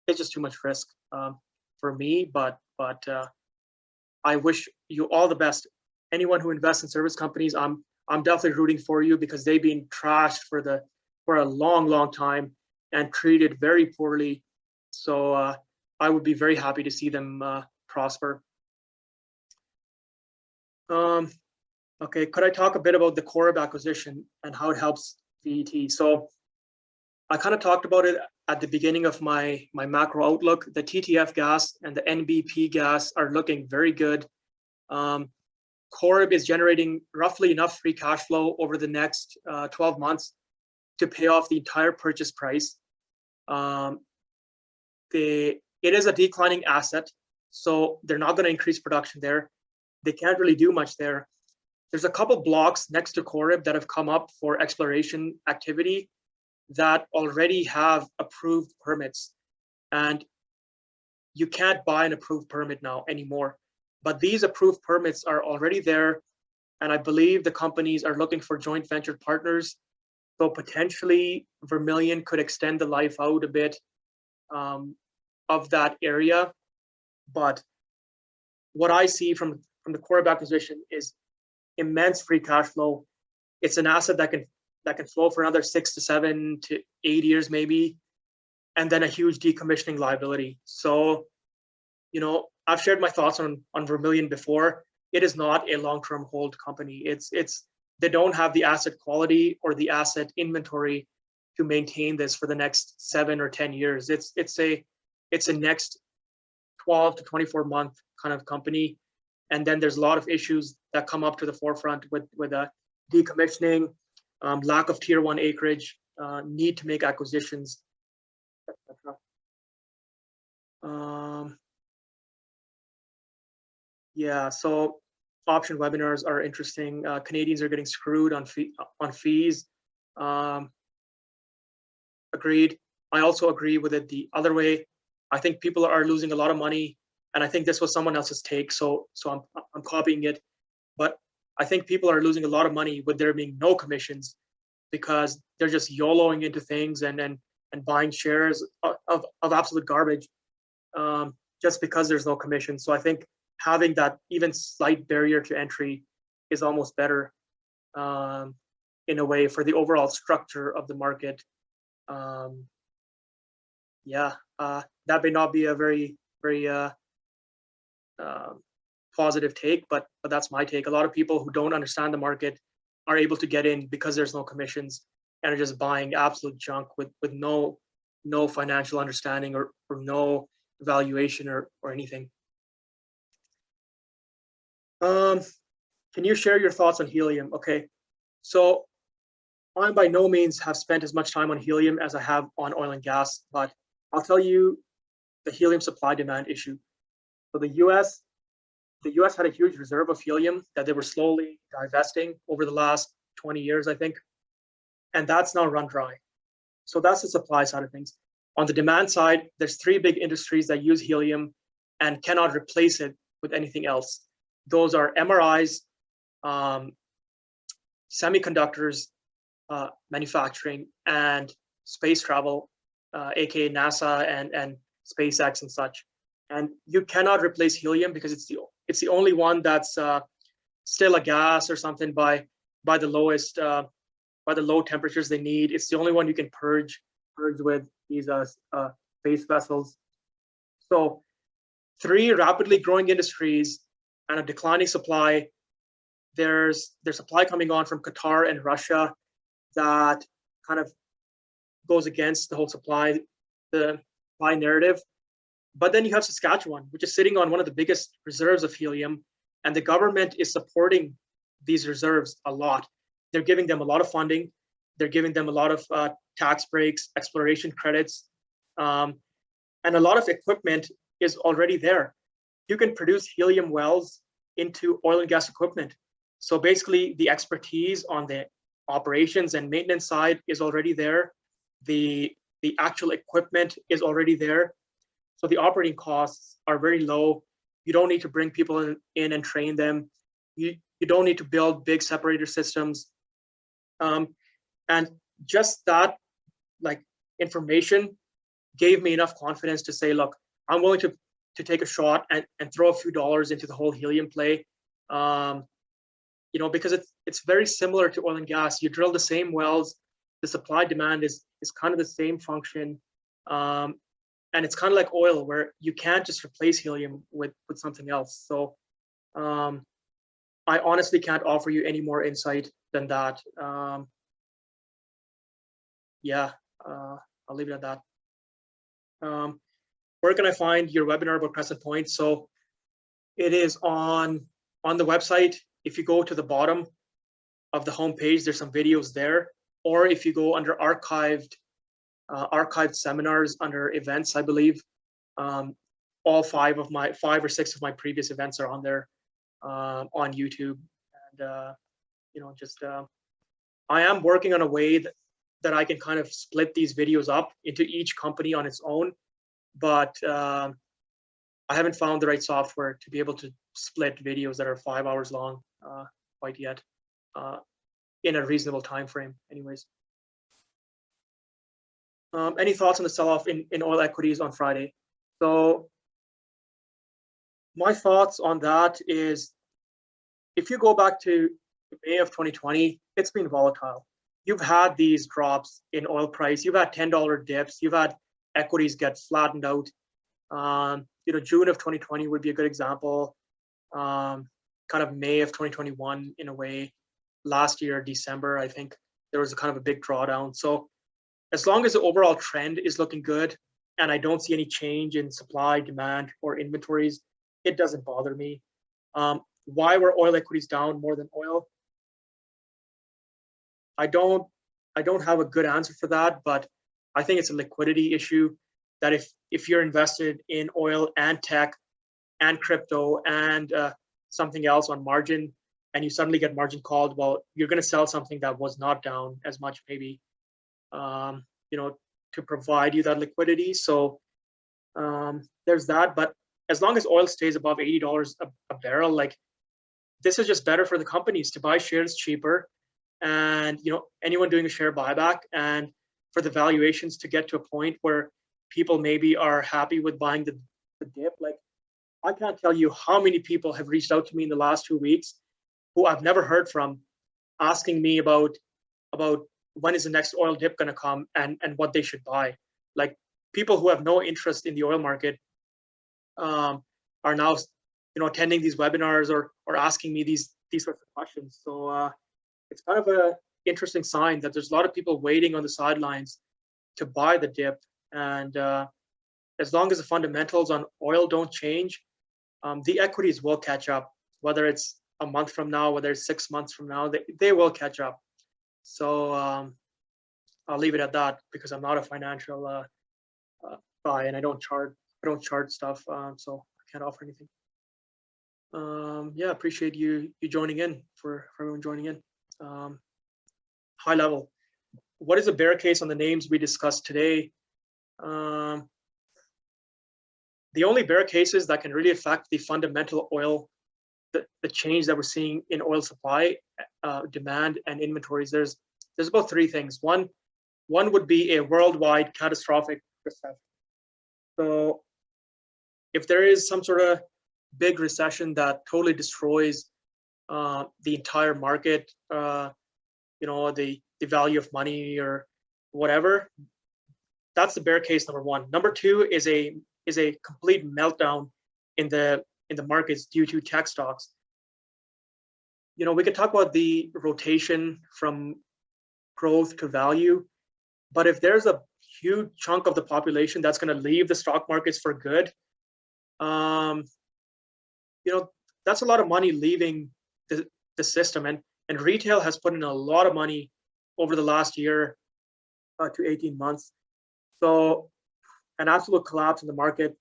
it's just too much risk for me, but I wish you all the best. Anyone who invests in service companies, I'm definitely rooting for you, because they've been trashed for a long time and treated very poorly. So I would be very happy to see them prosper. Okay, could I talk a bit about the Corrib acquisition and how it helps VET? So I kind of talked about it at the beginning of my macro outlook. The TTF gas and the NBP gas are looking very good. Corrib is generating roughly enough free cash flow over the next 12 months to pay off the entire purchase price. It is a declining asset, so they're not going to increase production there. They can't really do much there. There's a couple blocks next to Corrib that have come up for exploration activity that already have approved permits, and you can't buy an approved permit now anymore. But these approved permits are already there, and I believe the companies are looking for joint venture partners. So potentially Vermilion could extend the life out a bit of that area. But what I see from the Corrib acquisition is immense free cash flow. It's an asset that can flow for another 6 to 7 to 8 years maybe, and then a huge decommissioning liability. So, I've shared my thoughts on Vermilion before. It is not a long-term hold company. They don't have the asset quality or the asset inventory to maintain this for the next 7 or 10 years. It's a next 12 to 24 month kind of company. And then there's a lot of issues that come up to the forefront with decommissioning, lack of tier 1 acreage, need to make acquisitions, etc. Yeah, so option webinars are interesting. Canadians are getting screwed on fees. Agreed. I also agree with it the other way. I think people are losing a lot of money, and I think this was someone else's take, so I'm copying it. But I think people are losing a lot of money with there being no commissions, because they're just YOLOing into things and buying shares of absolute garbage, just because there's no commission. So I think having that even slight barrier to entry is almost better, in a way, for the overall structure of the market. Yeah, that may not be a very positive take, but that's my take. A lot of people who don't understand the market are able to get in because there's no commissions and are just buying absolute junk with no financial understanding or no valuation or anything. Can you share your thoughts on helium? Okay, so I by no means have spent as much time on helium as I have on oil and gas, but I'll tell you the helium supply demand issue. So the US had a huge reserve of helium that they were slowly divesting over the last 20 years, I think. And that's now run dry. So that's the supply side of things. On the demand side, there's three big industries that use helium and cannot replace it with anything else. Those are MRIs, semiconductors, manufacturing, and space travel, aka NASA and SpaceX and such. And you cannot replace helium because it's the only one that's still a gas or something by the lowest by the low temperatures they need. It's the only one you can purge with these space vessels. So three rapidly growing industries and a declining supply. There's supply coming on from Qatar and Russia that kind of goes against the whole supply narrative. But then you have Saskatchewan, which is sitting on one of the biggest reserves of helium, and the government is supporting these reserves a lot. They're giving them a lot of funding. They're giving them a lot of tax breaks, exploration credits, and a lot of equipment is already there. You can produce helium wells into oil and gas equipment. So basically, the expertise on the operations and maintenance side is already there. The actual equipment is already there. So the operating costs are very low. You don't need to bring people in and train them. You don't need to build big separator systems. And just that information gave me enough confidence to say, look, I'm willing to take a shot and throw a few dollars into the whole helium play. Because it's very similar to oil and gas. You drill the same wells. The supply demand is kind of the same function. And it's kind of like oil, where you can't just replace helium with something else. So I honestly can't offer you any more insight than that. I'll leave it at that. Where can I find your webinar about Crescent Point? So it is on the website. If you go to the bottom of the homepage, there's some videos there. Or if you go under archived seminars under events, I believe, all 5 or 6 of my previous events are on there, on YouTube. And I am working on a way that I can kind of split these videos up into each company on its own, but I haven't found the right software to be able to split videos that are 5 hours long quite yet, in a reasonable time frame anyways. Any thoughts on the sell-off in oil equities on Friday? So my thoughts on that is, if you go back to May of 2020, it's been volatile. You've had these drops in oil price. You've had $10 dips. You've had equities get flattened out. June of 2020 would be a good example. Kind of May of 2021 in a way. Last year, December, I think there was a kind of a big drawdown. So as long as the overall trend is looking good and I don't see any change in supply, demand, or inventories, it doesn't bother me. Why were oil equities down more than oil? I don't have a good answer for that, but I think it's a liquidity issue, that if you're invested in oil and tech and crypto and something else on margin and you suddenly get margin called, well, you're going to sell something that was not down as much, maybe, to provide you that liquidity. So there's that. But as long as oil stays above $80 a barrel, like, this is just better for the companies to buy shares cheaper, and anyone doing a share buyback, and for the valuations to get to a point where people maybe are happy with buying the dip. Like, I can't tell you how many people have reached out to me in the last 2 weeks who I've never heard from, asking me about when is the next oil dip going to come and what they should buy. Like, people who have no interest in the oil market are now attending these webinars or asking me these sorts of questions. So it's kind of a interesting sign that there's a lot of people waiting on the sidelines to buy the dip. And as long as the fundamentals on oil don't change, the equities will catch up, whether it's a month from now, whether it's 6 months from now, they will catch up. So I'll leave it at that, because I'm not a financial guy, and I don't chart stuff, so I can't offer anything. Yeah, appreciate you joining in, for everyone joining in. High level, what is a bear case on the names we discussed today? The only bear cases that can really affect the fundamental oil, the change that we're seeing in oil supply, demand, and inventories, there's about 3 things. One would be a worldwide catastrophic recession. So if there is some sort of big recession that totally destroys the entire market, the value of money or whatever, that's the bear case number 1. Number 2 is a complete meltdown in the markets due to tech stocks. We could talk about the rotation from growth to value, but if there's a huge chunk of the population that's going to leave the stock markets for good, that's a lot of money leaving the system, and retail has put in a lot of money over the last year to 18 months. So an absolute collapse in the market,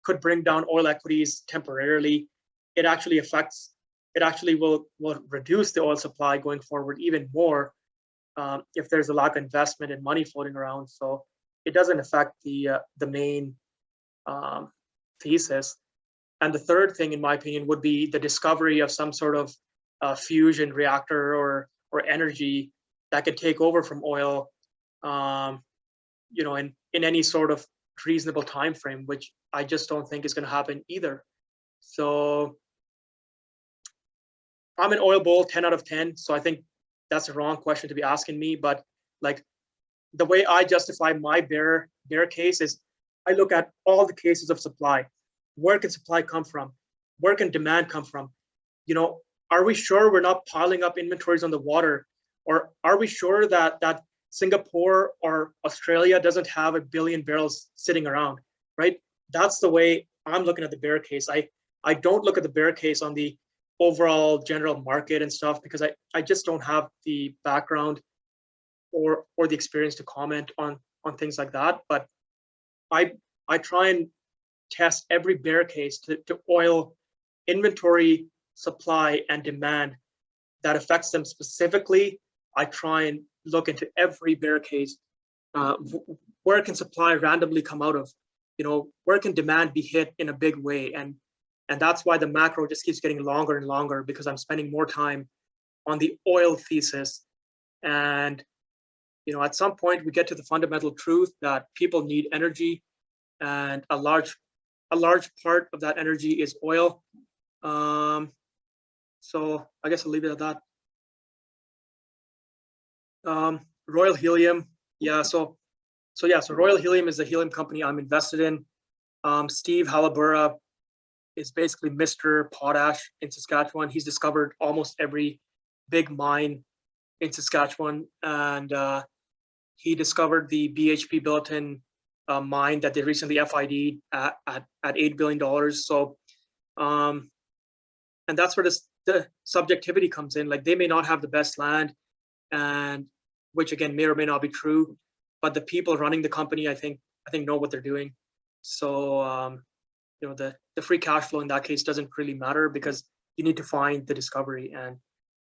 could bring down oil equities temporarily. It actually will reduce the oil supply going forward even more if there's a lack of investment and money floating around. So it doesn't affect the main thesis. And the third thing, in my opinion, would be the discovery of some sort of fusion reactor or energy that could take over from oil, in any sort of reasonable time frame, which I just don't think is going to happen either. So I'm an oil bull 10 out of 10. So I think that's a wrong question to be asking me. But like, the way I justify my bear case is I look at all the cases of supply. Where can supply come from? Where can demand come from? Are we sure we're not piling up inventories on the water? Or are we sure that Singapore or Australia doesn't have 1 billion barrels sitting around, right? That's the way I'm looking at the bear case. I don't look at the bear case on the overall general market and stuff, because I just don't have the background or the experience to comment on things like that. But I try and test every bear case to oil inventory, supply, and demand that affects them specifically. I try and look into every bear case. Where can supply randomly come out of? Where can demand be hit in a big way? And that's why the macro just keeps getting longer and longer, because I'm spending more time on the oil thesis. And at some point we get to the fundamental truth that people need energy, and a large part of that energy is oil. So I guess I'll leave it at that. Royal Helium, so Royal Helium is the helium company I'm invested in. Steve Halabura is basically Mr. Potash in Saskatchewan. He's discovered almost every big mine in Saskatchewan, and he discovered the BHP Billiton mine that they recently FID'd at $8 billion. So, and that's where the subjectivity comes in. Like, they may not have the best land, and which again may or may not be true, but the people running the company, I think know what they're doing. So the free cash flow in that case doesn't really matter, because you need to find the discovery. And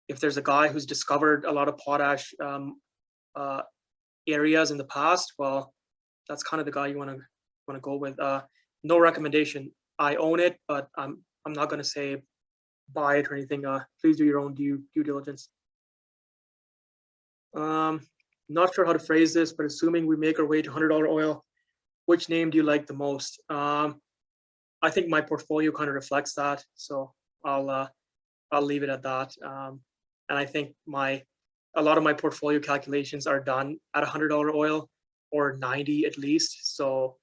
if there's a guy who's discovered a lot of potash areas in the past, well, that's kind of the guy you want to go with. No recommendation. I own it, but I'm not going to say buy it or anything. Please do your own due diligence. Not sure how to phrase this, but assuming we make our way to $100 oil, which name do you like the most? I think my portfolio kind of reflects that, so I'll leave it at that. And I think a lot of my portfolio calculations are done at $100 oil, or 90 at least. So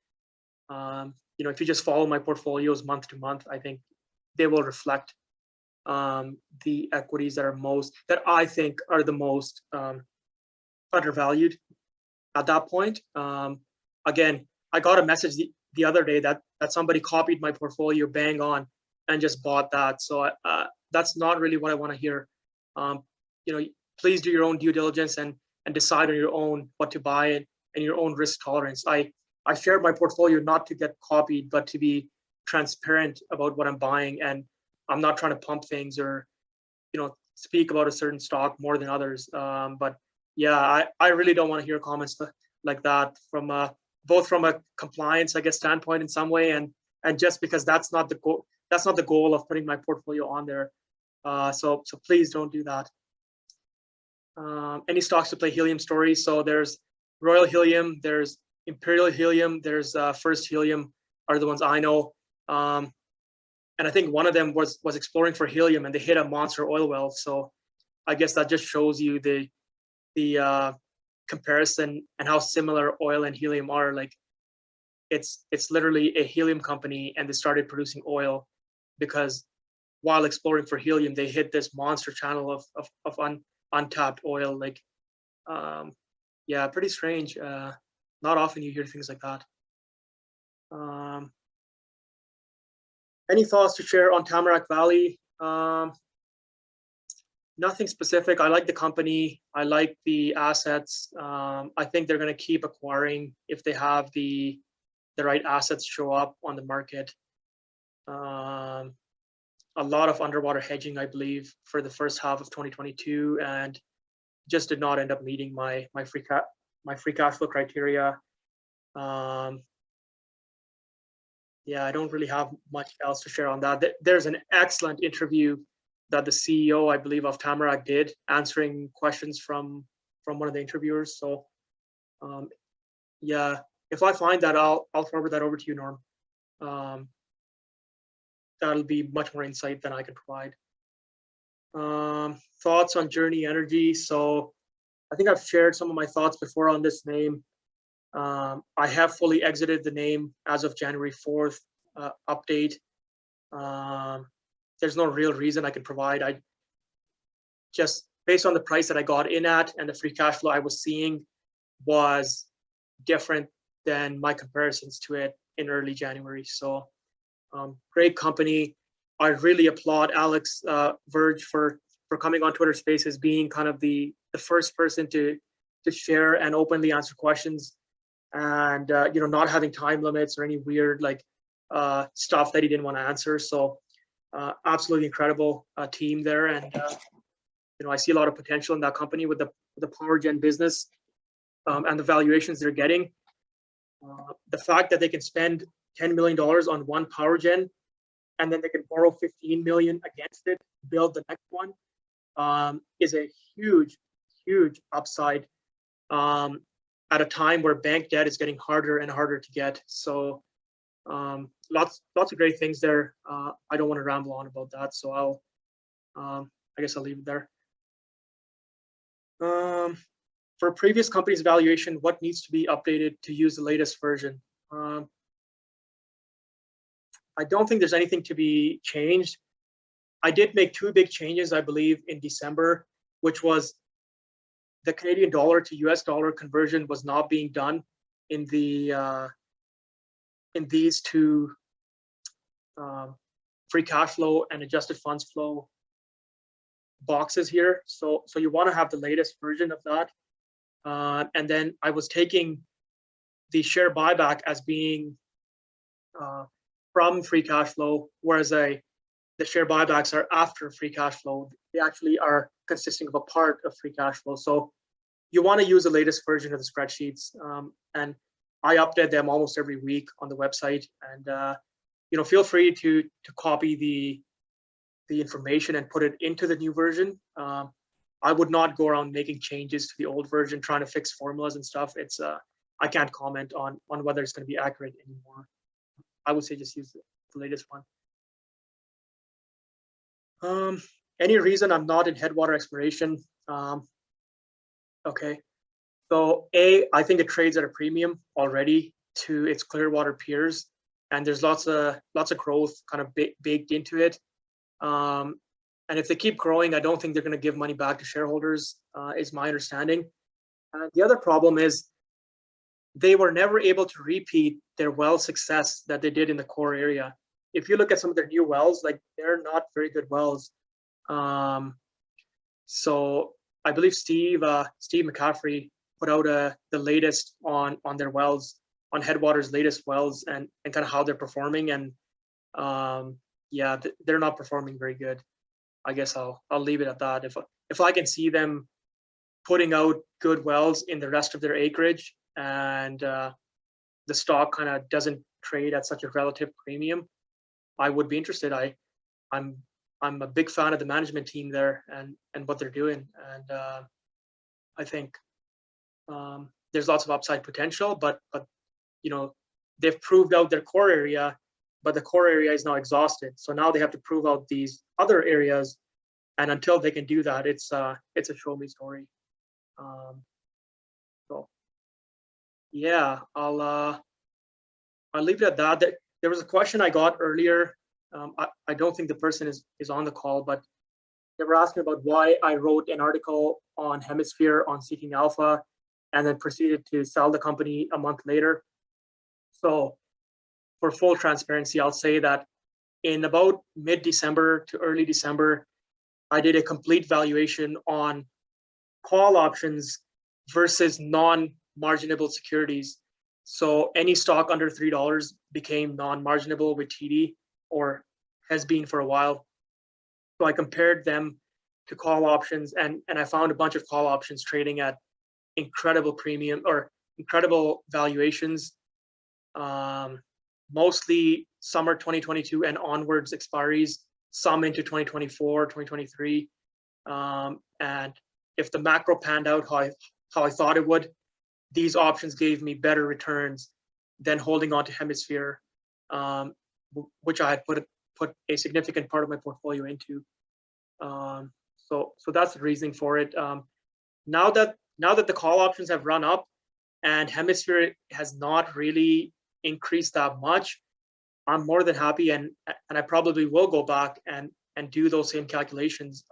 if you just follow my portfolios month to month, I think they will reflect the equities that I think are the most undervalued at that point. Again, I got a message the other day that somebody copied my portfolio bang on and just bought that. So that's not really what I want to hear. Please do your own due diligence and decide on your own what to buy and your own risk tolerance. I shared my portfolio not to get copied, but to be transparent about what I'm buying. And I'm not trying to pump things or, speak about a certain stock more than others. But yeah, I really don't want to hear comments like that from both from a compliance, I guess, standpoint in some way, and just because that's not the goal. That's not the goal of putting my portfolio on there. So please don't do that. Any stocks to play helium stories? So there's Royal Helium, there's Imperial Helium, there's First Helium are the ones I know. And I think one of them was exploring for helium, and they hit a monster oil well. So I guess that just shows you the comparison and how similar oil and helium are. Like it's literally a helium company, and they started producing oil because while exploring for helium, they hit this monster channel of untapped oil. Like, yeah, pretty strange. Not often you hear things like that. Any thoughts to share on Tamarack Valley? Nothing specific. I like the company. I like the assets. I think they're going to keep acquiring if they have the right assets show up on the market. A lot of underwater hedging, I believe, for the first half of 2022, and just did not end up meeting my free cash flow criteria. Yeah, I don't really have much else to share on that. There's an excellent interview that the CEO, I believe, of Tamarack did, answering questions from one of the interviewers. So yeah, if I find that, I'll forward that over to you, Norm. That'll be much more insight than I can provide. Thoughts on Journey Energy. So I think I've shared some of my thoughts before on this name. I have fully exited the name as of January 4th update. There's no real reason I can provide. I just, based on the price that I got in at and the free cash flow I was seeing, was different than my comparisons to it in early January. So great company. I really applaud Alex Verge for coming on Twitter Spaces, being kind of the first person to share and openly answer questions, and not having time limits or any weird stuff that he didn't want to answer. So absolutely incredible team there, and I see a lot of potential in that company with the power gen business and the valuations they're getting. The fact that they can spend $10 million on one power gen, and then they can borrow $15 million against it, build the next one, is a huge upside at a time where bank debt is getting harder and harder to get. So lots of great things there. I don't want to ramble on about that, so I guess I'll leave it there. For previous companies' valuation, what needs to be updated to use the latest version? I don't think there's anything to be changed. I did make two big changes, I believe, in December, which was the Canadian dollar to US dollar conversion was not being done in these two free cash flow and adjusted funds flow boxes here. So you want to have the latest version of that. And then I was taking the share buyback as being from free cash flow, whereas the share buybacks are after free cash flow. They actually are consisting of a part of free cash flow. So you want to use the latest version of the spreadsheets, and I update them almost every week on the website. And feel free to copy the information and put it into the new version. I would not go around making changes to the old version, trying to fix formulas and stuff. It's I can't comment on whether it's going to be accurate anymore. I would say just use the latest one. Any reason I'm not in headwater exploration? Okay, so I think it trades at a premium already to its Clearwater peers, and there's lots of growth kind of baked into it. And if they keep growing, I don't think they're going to give money back to shareholders, is my understanding. The other problem is they were never able to repeat their well success that they did in the core area. If you look at some of their new wells, like they're not very good wells. So I believe Steve McCaffrey put out the latest on their wells, on Headwater's latest wells, and kind of how they're performing. And yeah, they're not performing very good. I guess I'll leave it at that. If I can see them putting out good wells in the rest of their acreage, and the stock kind of doesn't trade at such a relative premium, I would be interested. I'm a big fan of the management team there and what they're doing, and I think there's lots of upside potential. But they've proved out their core area, but the core area is now exhausted. So now they have to prove out these other areas, and until they can do that, it's a show me story. So yeah, I'll leave it at that. There was a question I got earlier. I don't think the person is on the call, but they were asking about why I wrote an article on Hemisphere on Seeking Alpha and then proceeded to sell the company a month later. So for full transparency, I'll say that in about mid-December to early December, I did a complete valuation on call options versus non-marginable securities. So any stock under $3 became non-marginable with TD, or has been for a while. So I compared them to call options, and I found a bunch of call options trading at incredible premium or incredible valuations, mostly summer 2022 and onwards expiries, some into 2024, 2023. And if the macro panned out how I thought it would, these options gave me better returns than holding on to Hemisphere, which I had put a significant part of my portfolio into. So that's the reasoning for it. Now that the call options have run up and Hemisphere has not really increased that much, I'm more than happy, and I probably will go back and do those same calculations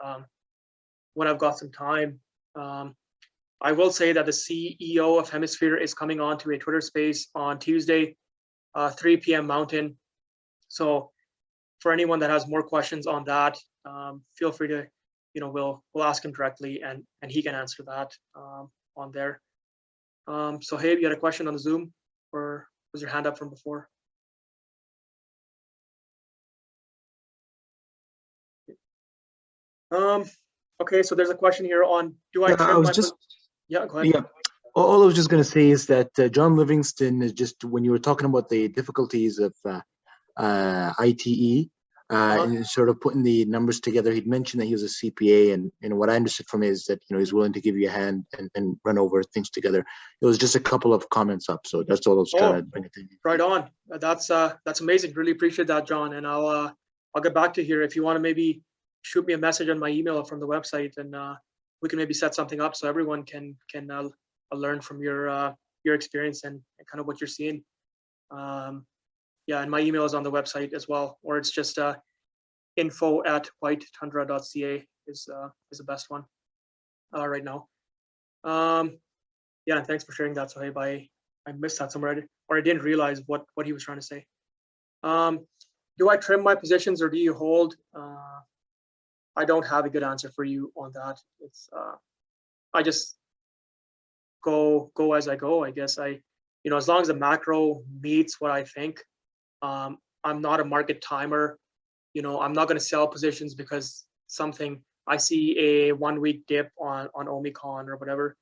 when I've got some time. I will say that the CEO of Hemisphere is coming on to a Twitter space on Tuesday, 3 p.m. Mountain. So for anyone that has more questions on that, feel free to, we'll ask him directly and he can answer that on there. So hey, you had a question on the Zoom, or was your hand up from before? Okay, so there's a question here on, do I trim yeah, go ahead. Yeah, all I was just going to say is that John Livingston is just, when you were talking about the difficulties of ITE, and sort of putting the numbers together, he'd mentioned that he was a CPA, and what I understood from him is that he's willing to give you a hand and run over things together. It was just a couple of comments up, so that's all I was trying to bring it to. Right on. That's amazing. Really appreciate that, John. And I'll get back to here if you want to maybe shoot me a message on my email from the website, and we can maybe set something up so everyone can learn from your experience and kind of what you're seeing. Yeah, and my email is on the website as well, or it's just info@whitetundra.ca is the best one right now. Yeah, and thanks for sharing that. So hey, I missed that somewhere, or I didn't realize what he was trying to say. Do I trim my positions or do you hold? I don't have a good answer for you on that. It's I just go as I go, I guess. As long as the macro meets what I think, I'm not a market timer. I'm not going to sell positions because I see a 1 week dip on Omicron or whatever.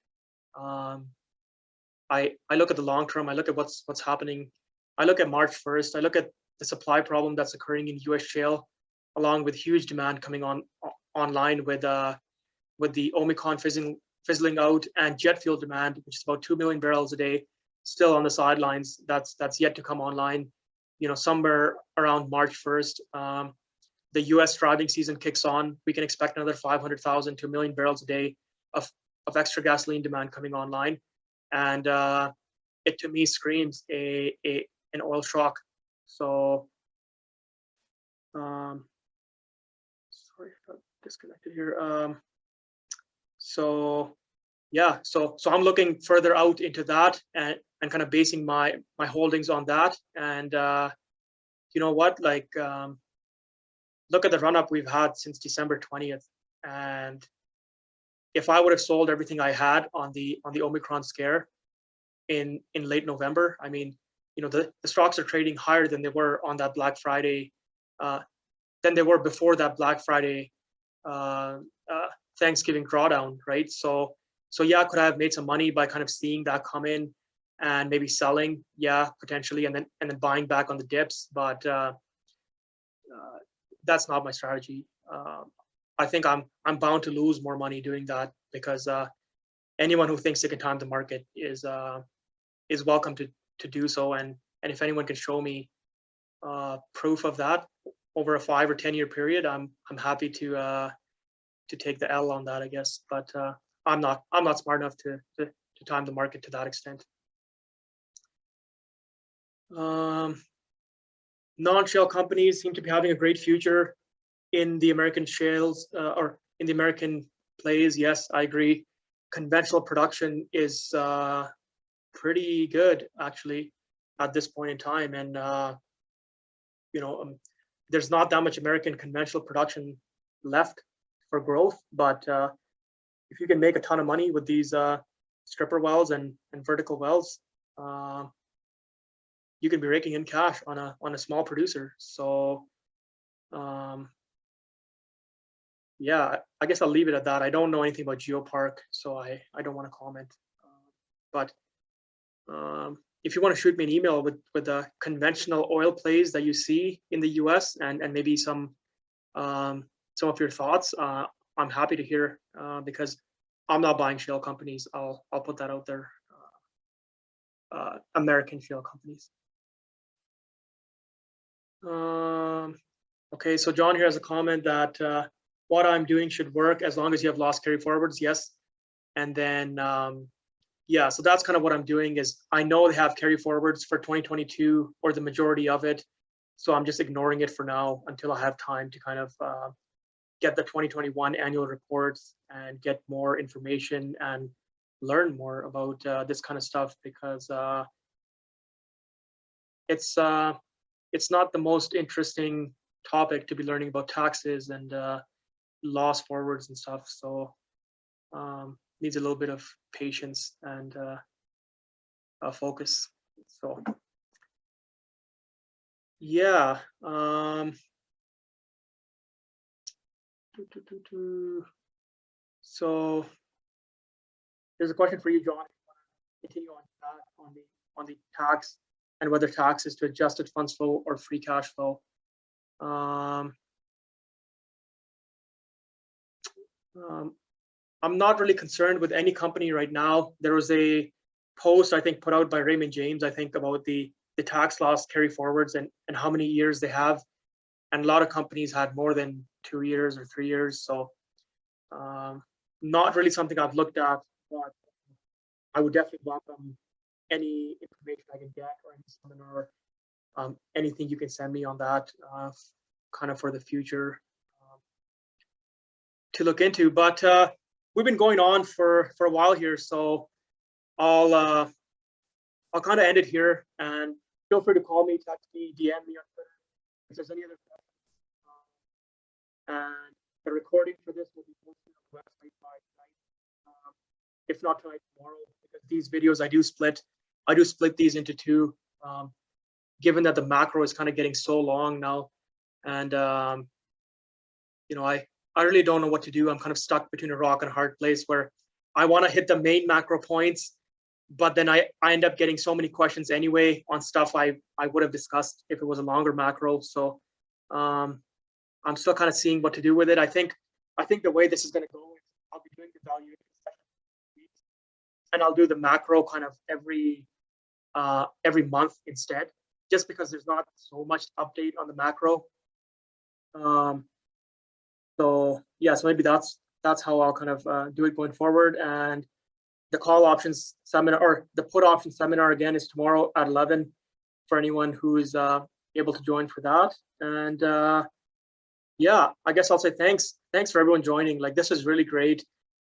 I look at the long term. I look at what's happening. I look at March 1st. I look at the supply problem that's occurring in U.S. shale, along with huge demand coming online with the Omicron fizzling out, and jet fuel demand, which is about 2 million barrels a day, still on the sidelines. That's yet to come online. Somewhere around March 1st, the U.S. driving season kicks on. We can expect another 500,000 to 1 million barrels a day of extra gasoline demand coming online, and it to me screams an oil shock. So, sorry if I disconnected here. So yeah, so I'm looking further out into that and kind of basing my holdings on that. And you know what, like, look at the run up we've had since December 20th. And if I would have sold everything I had on the Omicron scare in late November, I mean, the stocks are trading higher than they were on that Black Friday, than they were before that Black Friday Thanksgiving drawdown, right? So yeah, could I have made some money by kind of seeing that come in and maybe selling? Yeah, potentially, and then buying back on the dips. But that's not my strategy. I think I'm bound to lose more money doing that, because anyone who thinks they can time the market is welcome to do so. And if anyone can show me proof of that over a 5 or 10 year period, I'm happy to take the L on that, I guess. But I'm not smart enough to time the market to that extent. Non-shale companies seem to be having a great future in the American shales, or in the American plays. Yes, I agree. Conventional production is pretty good, actually, at this point in time. And there's not that much American conventional production left for growth. But if you can make a ton of money with these stripper wells and vertical wells, you can be raking in cash on a small producer. So yeah, I guess I'll leave it at that. I don't know anything about Geopark, so I don't want to comment. But if you want to shoot me an email with the conventional oil plays that you see in the US, and maybe some of your thoughts, I'm happy to hear, because I'm not buying shale companies. I'll put that out there. American shale companies. Okay, so John here has a comment that what I'm doing should work as long as you have loss carry forwards. Yes. And then yeah, so that's kind of what I'm doing. Is I know they have carry forwards for 2022, or the majority of it, so I'm just ignoring it for now until I have time to kind of get the 2021 annual reports and get more information and learn more about this kind of stuff, because it's not the most interesting topic to be learning about taxes and loss forwards and stuff. So needs a little bit of patience and focus. So yeah. So there's a question for you, John. Continue on that, on the tax, and whether tax is to adjusted funds flow or free cash flow. I'm not really concerned with any company right now. There was a post, I think, put out by Raymond James, I think, about the tax loss carry forwards and how many years they have. And a lot of companies had more than 2 years or 3 years. So not really something I've looked at, but I would definitely welcome any information I can get, or any seminar, anything you can send me on that, kind of for the future to look into. But we've been going on for a while here, so I'll kind of end it here, and feel free to call me, text me, DM me on Twitter if there's any other questions. And the recording for this will be posted on the website by tonight, if not tonight, tomorrow, because these videos I do split these into two. given that the macro is kind of getting so long now, and you know, I really don't know what to do. I'm kind of stuck between a rock and a hard place where I want to hit the main macro points, but then I end up getting so many questions anyway on stuff I would have discussed if it was a longer macro. So I'm still kind of seeing what to do with it. I think the way this is going to go is I'll be doing the valuation session, and I'll do the macro kind of every month instead, just because there's not so much update on the macro. So yeah, so maybe that's how I'll kind of do it going forward. And the call options seminar, or the put option seminar, again, is tomorrow at 11 for anyone who is able to join for that. And yeah, I guess I'll say thanks for everyone joining. Like, this is really great.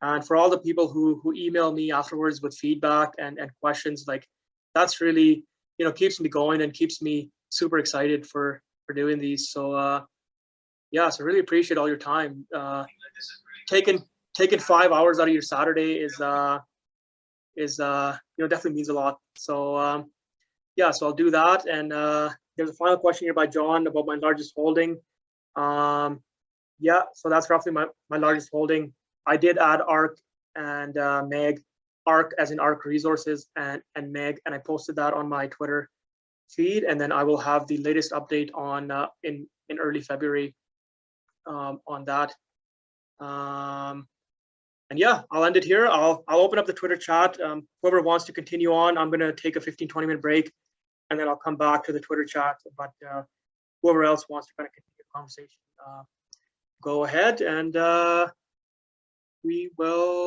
And for all the people who email me afterwards with feedback and questions, like, that's really, you know, keeps me going and keeps me super excited for doing these. So yeah, so really appreciate all your time. Taking 5 hours out of your Saturday is you know, definitely means a lot. So yeah, so I'll do that. And there's a final question here by John about my largest holding. Yeah, so that's roughly my largest holding. I did add ARC and MEG, ARC as in ARC Resources, and MEG, and I posted that on my Twitter feed, and then I will have the latest update on in early February on that. And yeah, I'll end it here. I'll open up the Twitter chat. Whoever wants to continue on, I'm going to take a 15-20 minute break, and then I'll come back to the Twitter chat. But whoever else wants to kind of continue the conversation, go ahead, and we will